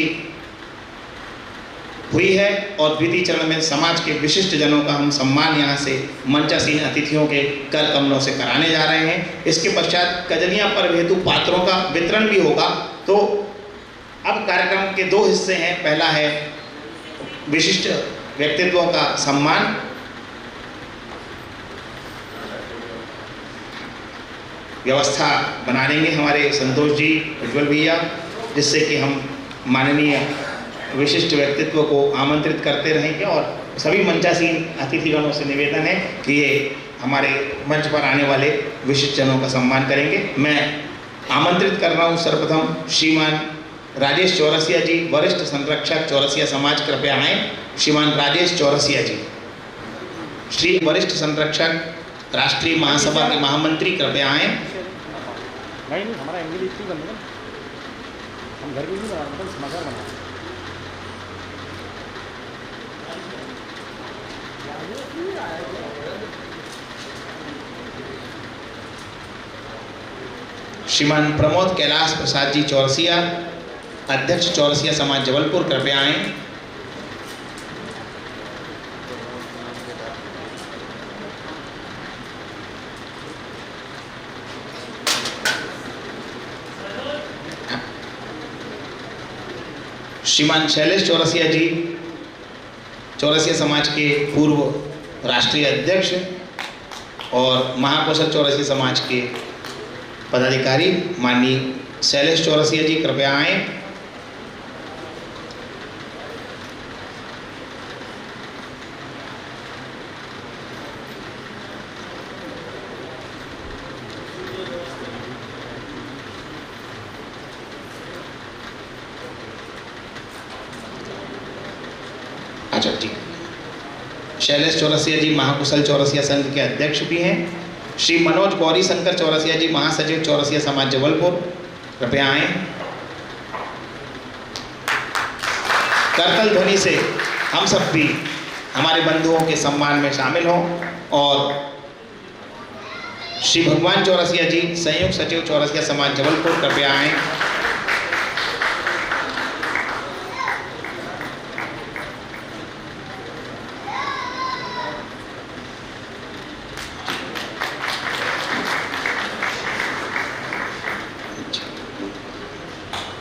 हुई है और द्वितीय चरण में समाज के विशिष्ट जनों का हम सम्मान यहाँ से मंचासीन अतिथियों के कर कमलों से कराने जा रहे हैं। इसके पश्चात कजनिया पर्व हेतु पात्रों का वितरण भी होगा। तो अब कार्यक्रम के 2 हिस्से हैं। पहला है विशिष्ट व्यक्तित्वों का सम्मान, व्यवस्था बना देंगे हमारे संतोष जी, उज्ज्वल भैया, जिससे कि हम माननीय विशिष्ट व्यक्तित्व को आमंत्रित करते रहेंगे। और सभी मंचासीन अतिथिगणों से निवेदन है कि ये हमारे मंच पर आने वाले विशिष्ट जनों का सम्मान करेंगे। मैं आमंत्रित कर रहा हूँ सर्वप्रथम श्रीमान राजेश चौरसिया जी, वरिष्ठ संरक्षक चौरसिया समाज, कृपया आएँ। श्रीमान राजेश चौरसिया जी, श्री वरिष्ठ संरक्षक राष्ट्रीय महासभा के महामंत्री, कृपया आएँ। नहीं, हमारा एंगल इतनी बंद है, हम घर में नहीं बना रहे, समाचार बना रहे। श्रीमान प्रमोद कैलाश प्रसाद जी चौरसिया, अध्यक्ष चौरसिया समाज जबलपुर, कृपया आएँ। श्रीमान शैलेश चौरसिया जी, चौरसिया समाज के पूर्व राष्ट्रीय अध्यक्ष और महाकोषक चौरसिया समाज के पदाधिकारी, माननीय शैलेश चौरसिया जी, कृपया आएँ। अच्छा, ठीक। शैलेश चौरसिया जी महाकुशल चौरसिया संघ के अध्यक्ष भी हैं। श्री मनोज गौरी शंकर चौरसिया जी, महासचिव चौरसिया समाज जबलपुर, कृपया आएँ। करतल ध्वनि से हम सब भी हमारे बंधुओं के सम्मान में शामिल हों। और श्री भगवान चौरसिया जी, संयुक्त सचिव चौरसिया समाज जबलपुर, कृपया आएँ।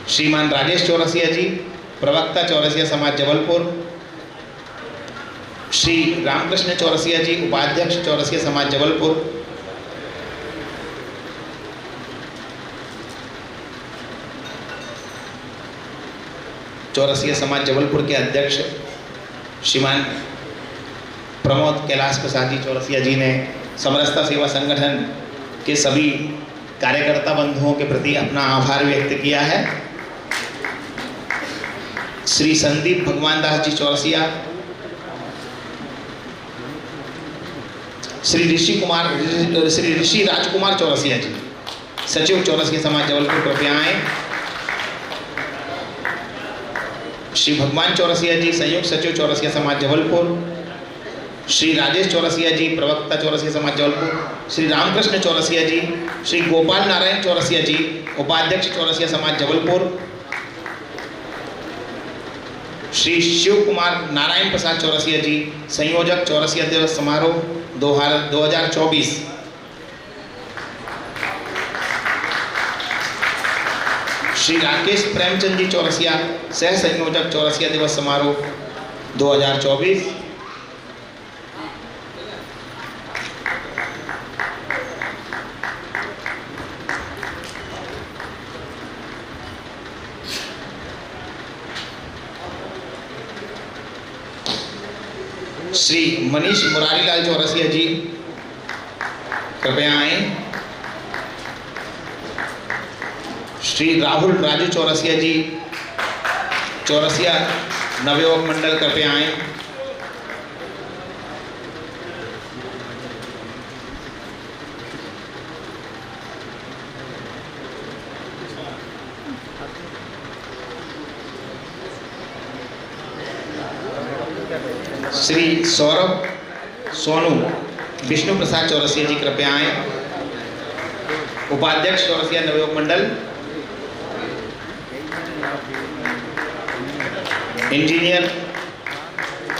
श्रीमान राजेश चौरसिया जी, प्रवक्ता चौरसिया समाज जबलपुर। श्री रामकृष्ण चौरसिया जी, उपाध्यक्ष चौरसिया समाज जबलपुर। चौरसिया समाज जबलपुर के अध्यक्ष श्रीमान प्रमोद कैलाश प्रसाद जी चौरसिया जी ने समरसता सेवा संगठन के सभी कार्यकर्ता बंधुओं के प्रति अपना आभार व्यक्त किया है। श्री संदीप भगवान दास जी चौरसिया, श्री ऋषि राजकुमार चौरसिया जी, सचिव चौरसिया समाज जबलपुर, कृपया आए। श्री भगवान चौरसिया जी, संयुक्त सचिव चौरसिया समाज जबलपुर। श्री राजेश चौरसिया जी, प्रवक्ता चौरसिया समाज जबलपुर। श्री रामकृष्ण चौरसिया जी, श्री गोपाल नारायण चौरसिया जी, उपाध्यक्ष चौरसिया समाज जबलपुर। श्री शिव कुमार नारायण प्रसाद चौरसिया जी, संयोजक चौरसिया दिवस समारोह 2024। श्री राकेश प्रेमचंद जी चौरसिया, सह संयोजक चौरसिया दिवस समारोह 2024। श्री मनीष मुरारीलाल चौरसिया जी, कृपया आए। श्री राहुल राजू चौरसिया जी, चौरसिया नवयुवक मंडल, कृपया आए। श्री सौरभ सोनू विष्णु प्रसाद चौरसिया जी, कृपया आए। उपाध्यक्ष चौरसिया नवयुवक मंडल। इंजीनियर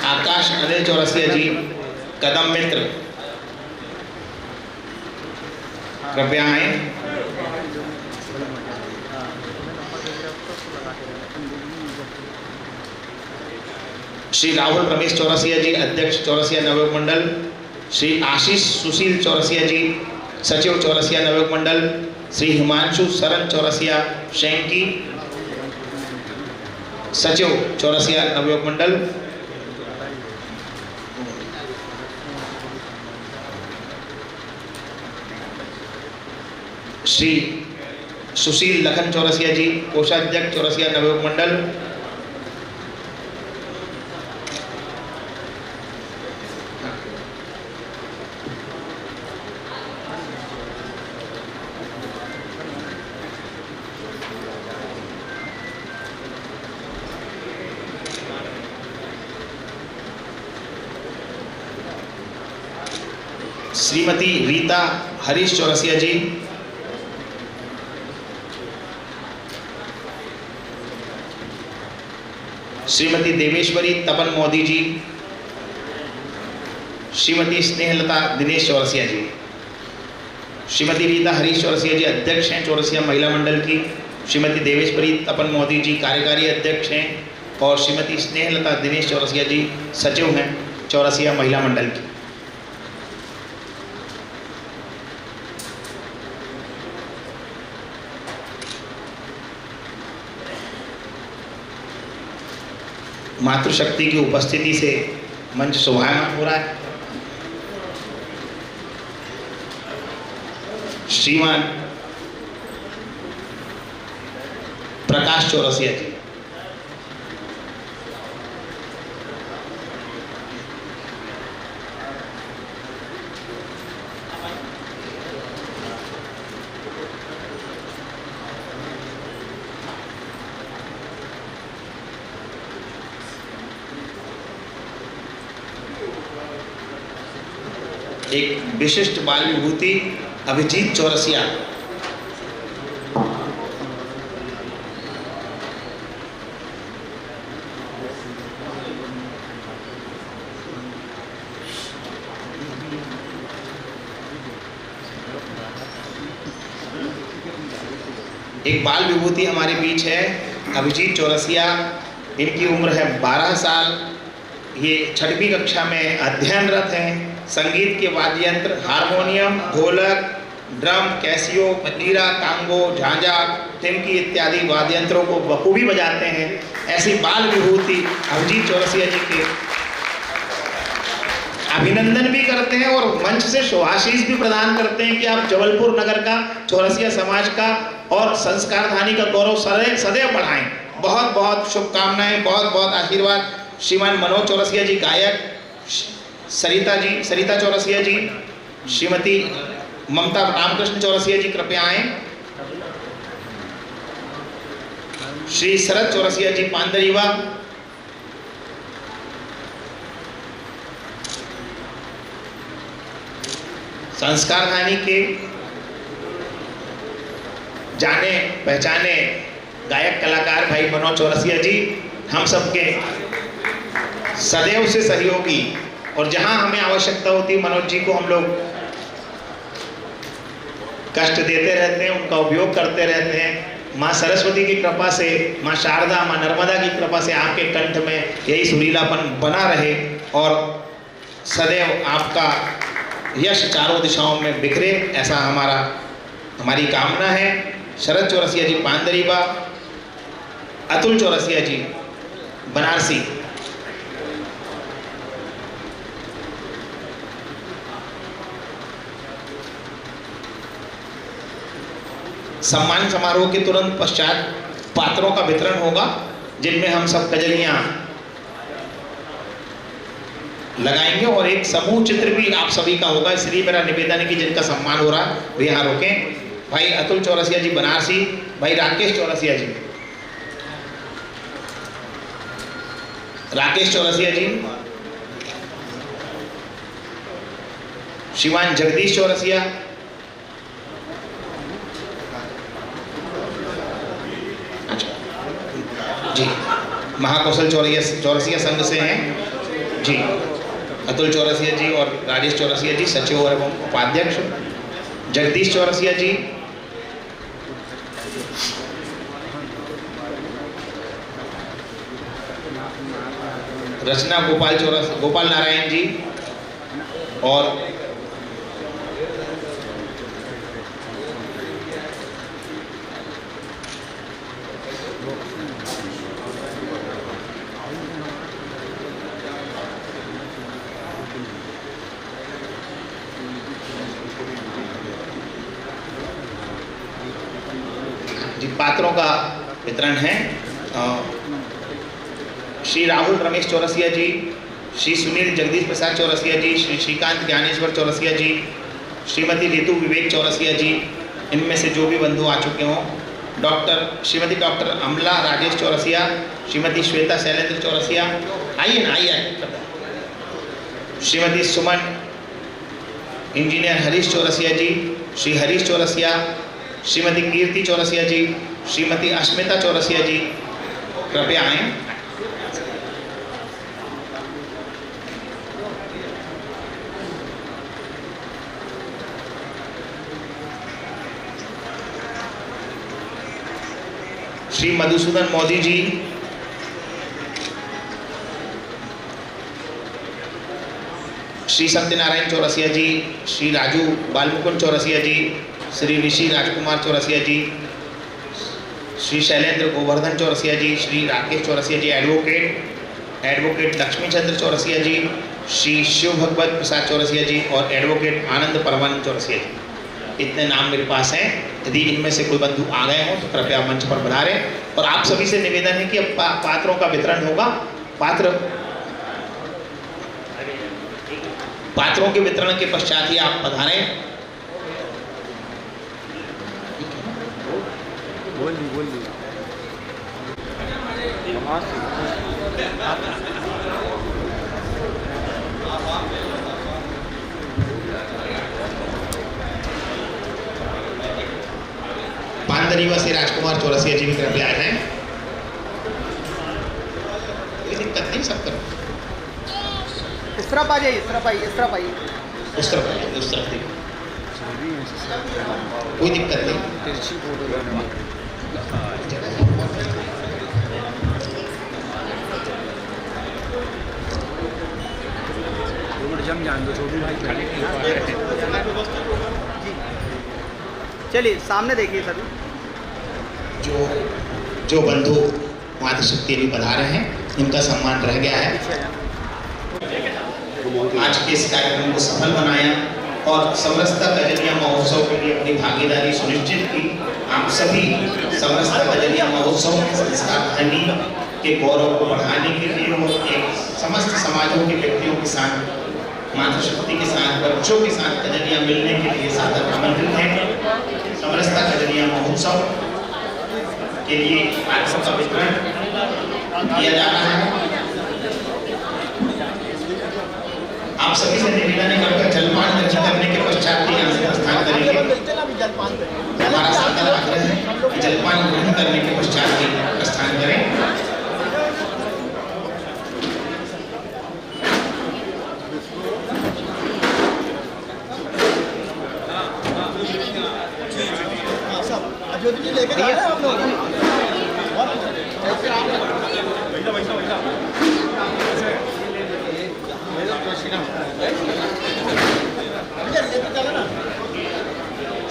आकाश अनिल चौरसिया जी, कदम मित्र, कृपया आए। श्री राहुल रमेश चौरसिया जी, अध्यक्ष चौरसिया नवयुवक मंडल। श्री आशीष सुशील चौरसिया जी, सचिव चौरसिया नवयुवक मंडल। श्री हिमांशु सरन चौरसिया शेंकी, सचिव चौरसिया नवयुवक मंडल। श्री सुशील लखन चौरसिया जी, कोषाध्यक्ष चौरसिया नवयुवक मंडल। श्रीमती रीता हरीश चौरसिया जी, श्रीमती देवेश्वरी तपन मोदी जी, श्रीमती स्नेहलता दिनेश चौरसिया जी। श्रीमती रीता हरीश चौरसिया जी अध्यक्ष हैं चौरसिया महिला मंडल की। श्रीमती देवेश्वरी तपन मोदी जी कार्यकारी अध्यक्ष हैं और श्रीमती स्नेहलता दिनेश चौरसिया जी सचिव हैं चौरसिया महिला मंडल की। मातृशक्ति की उपस्थिति से मंच शोभायमान हो रहा है। श्रीमान प्रकाश चौरसिया जी, एक विशिष्ट बाल विभूति अभिजीत चौरसिया, एक बाल विभूति हमारे बीच है, अभिजीत चौरसिया। इनकी उम्र है 12 साल। ये 6वीं कक्षा में अध्ययनरत हैं। संगीत के वाद्य यंत्र हारमोनियम, ढोलक, ड्रम, कैसियो, मंजीरा, कांगो, झांझा, टिमकी इत्यादि वाद्य यंत्रों को बखूबी बजाते हैं। ऐसी बाल विभूति अभिजीत चौरसिया जी के अभिनंदन भी करते हैं और मंच से शुभाशीष भी प्रदान करते हैं कि आप जबलपुर नगर का, चौरसिया समाज का और संस्कारधानी का गौरव सदैव बढ़ाएं। बहुत बहुत शुभकामनाएं, बहुत बहुत आशीर्वाद। श्रीमान मनोज चौरसिया जी गायक, सरिता चौरसिया जी, श्रीमती ममता रामकृष्ण चौरसिया जी कृपया आए। श्री शरद चौरसिया जी पांदरीवा, संस्कारधानी के जाने पहचाने गायक कलाकार भाई मनोज चौरसिया जी हम सबके सदैव से सहयोगी, और जहां हमें आवश्यकता होती है मनोज जी को हम लोग कष्ट देते रहते हैं, उनका उपयोग करते रहते हैं। माँ सरस्वती की कृपा से, माँ शारदा, माँ नर्मदा की कृपा से आपके कंठ में यही सुरीलापन बना रहे और सदैव आपका यश चारों दिशाओं में बिखरे, ऐसा हमारी कामना है। शरद चौरसिया जी पांदरीवा, अतुल चौरसिया जी बनारसी, सम्मान समारोह के तुरंत पश्चात पात्रों का वितरण होगा, जिनमें हम सब कजलियां लगाएंगे और एक समूह चित्र भी आप सभी का होगा। इसलिए मेरा निवेदन है कि जिनका सम्मान हो रहा है वे यहाँ रोकें। भाई अतुल चौरसिया जी बनारसी, भाई राकेश चौरसिया जी, श्रीमान जगदीश चौरसिया, जी महाकौशल चौरसिया संघ से हैं जी, अतुल चौरसिया जी और राजेश चौरसिया जी सचिव और एवं उपाध्यक्ष, जगदीश चौरसिया जी, रचना गोपाल नारायण जी और जी पात्रों का वितरण है। श्री राहुल रमेश चौरसिया जी, श्री सुनील जगदीश प्रसाद चौरसिया जी, श्री श्रीकांत ज्ञानेश्वर चौरसिया जी, श्रीमती ऋतु विवेक चौरसिया जी, इनमें से जो भी बंधु आ चुके हों, श्रीमती डॉक्टर अमला राजेश चौरसिया, श्रीमती श्वेता शैलेंद्र चौरसिया, आइए ना, आइए, श्रीमती सुमन, इंजीनियर हरीश चौरसिया जी, श्री हरीश चौरसिया, श्रीमती कीर्ति चौरसिया जी, श्रीमती अस्मिता चौरसिया जी कृपया आएं। श्री मधुसूदन मोदी जी, श्री सत्यनारायण चौरसिया जी, श्री राजू बालमुकुंद चौरसिया जी, श्री ऋषि राजकुमार चौरसिया जी, श्री शैलेंद्र गोवर्धन चौरसिया जी, श्री राकेश चौरसिया जी एडवोकेट लक्ष्मी चंद्र चौरसिया जी, श्री शिव भगवत प्रसाद चौरसिया जी और एडवोकेट आनंद परमानंद चौरसिया जी। इतने नाम मेरे पास हैं। यदि इनमें से कोई बंधु आ गए हों तो कृपया मंच पर पधारें। और आप सभी से निवेदन है कि अब पात्रों का वितरण होगा। पात्रों के वितरण के पश्चात ही आप पधारें। पांदरीवा से राजकुमार चौरसिया जी भी कृपया आ जाएं। कोई दिक्कत नहीं, सब करो। इस तरफ आ जाइए, इस तरफ आइए, इस तरफ आइए, उस तरफ आइए, उस तरफ देखो, कोई दिक्कत नहीं। चलिए सामने देखिए सर। जो बंधु मातृशक्ति अभी पधारे हैं, इनका सम्मान रह गया है। आज के इस कार्यक्रम को सफल बनाया और समरसता कजलिया महोत्सव के लिए अपनी भागीदारी सुनिश्चित की। आप सभी समरसता कजलिया महोत्सव के संस्कार धनी के गौरव को बढ़ाने के लिए और एक समस्त समाजों के व्यक्तियों के साथ, मातृशक्ति के साथ, बच्चों के साथ कजलिया मिलने के लिए सादर आमंत्रित हैं। समरसता कजलिया महोत्सव के लिए पाठ्यों का वितरण किया जा रहा है। आप सभी से निवेदन है कि जलपान करने के पश्चात यहाँ से प्रस्थान करेंगे। हमारा सादर आग्रह है कि जलपान ग्रहण करने के पश्चात ही प्रस्थान करें।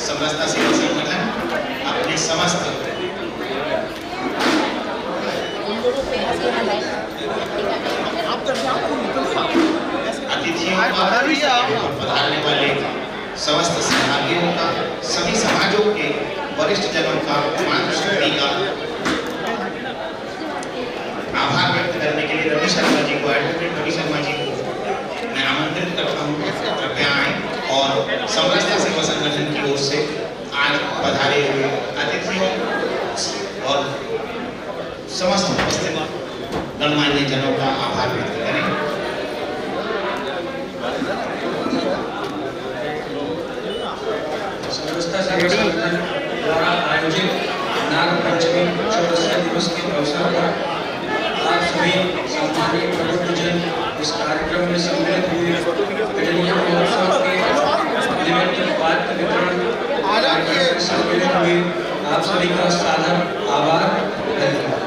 समरसता सेवा संगठन अपने समस्त अतिथियों का पधारने वाले समस्त सहभागियों का, सभी समाजों के वरिष्ठ जनों का, मातृशक्ति का आभार व्यक्त करने के लिए रवि शर्मा जी को, एडवोकेट रवि शर्मा जी को मैं आमंत्रित करता हूँ। कृपया आए और समरसता सेवा संगठन की ओर से आज पधारे हुए अतिथियों और समस्त उपस्थित गणमान्य जनों का आभार व्यक्त करें। समरसता सेवा संगठन द्वारा आयोजित नाग पंचमी चौरसिया दिवस के अवसर पर आप सभी सम्मानित प्रबुद्धजन इस कार्यक्रम में सम्मिलित हुए। कजलिया महोत्सव के निमित्त पात्र वितरण कार्यक्रम में सम्मिलित हुए आप सभी का सादर आभार, धन्यवाद।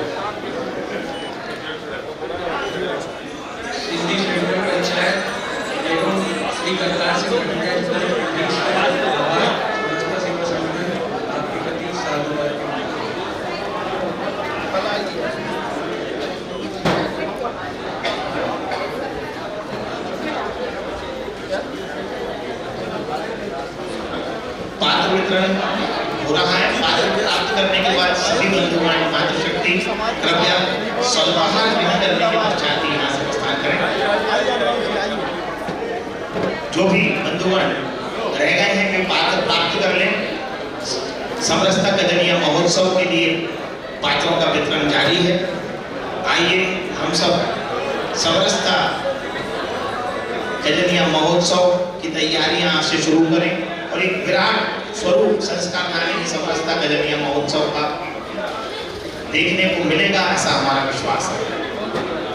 सिद्धि सेंटर पंचायत एवं श्री करतार से आभार। समरसता सेवा संगठन आपके प्रति साधुवाद। पात्र वितरण हो रहा है। पात्र प्राप्त करने के बाद सभी बंधुगण मातृशक्ति कृपया स्वल्पाहार ग्रहण करने के पश्चात ही यहाँ से प्रस्थान करें। जो भी बंधुगण रह गए हैं वे पात्र प्राप्त कर लें। समरसता कजलिया महोत्सव के लिए पात्रों का वितरण जारी है। आइए हम सब समरसता कजलिया महोत्सव की तैयारियां आज से शुरू करें और एक विराट स्वरूप संस्कारधानी समरसता कजलिया महोत्सव का देखने को मिलेगा, ऐसा हमारा विश्वास है।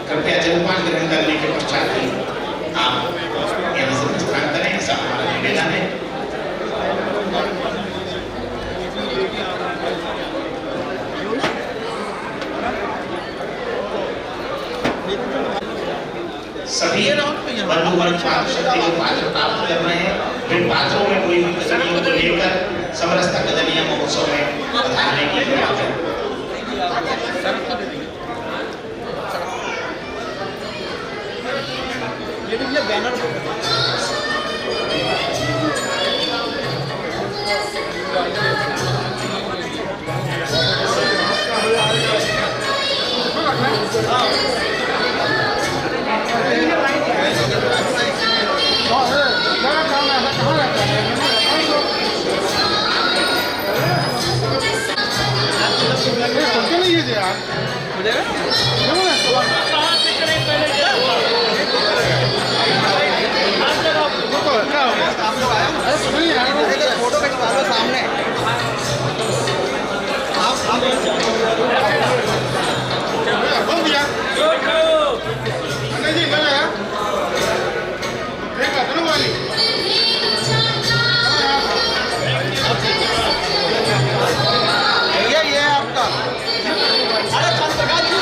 कृपया जलपान ग्रहण करने के पश्चात ही आप यहाँ से प्रस्थान करें, ऐसा हमारा निवेदन है। सभी बंधुगण मातृशक्ति को पात्र प्राप्त कर रहे हैं। इन पात्रों में कोई कजलियों को लेकर समरसता कजलिया महोत्सव में पधारने की बात है। फोटो खिंचवा लो सामने। ये आपका अरे चंद्रकांत जी,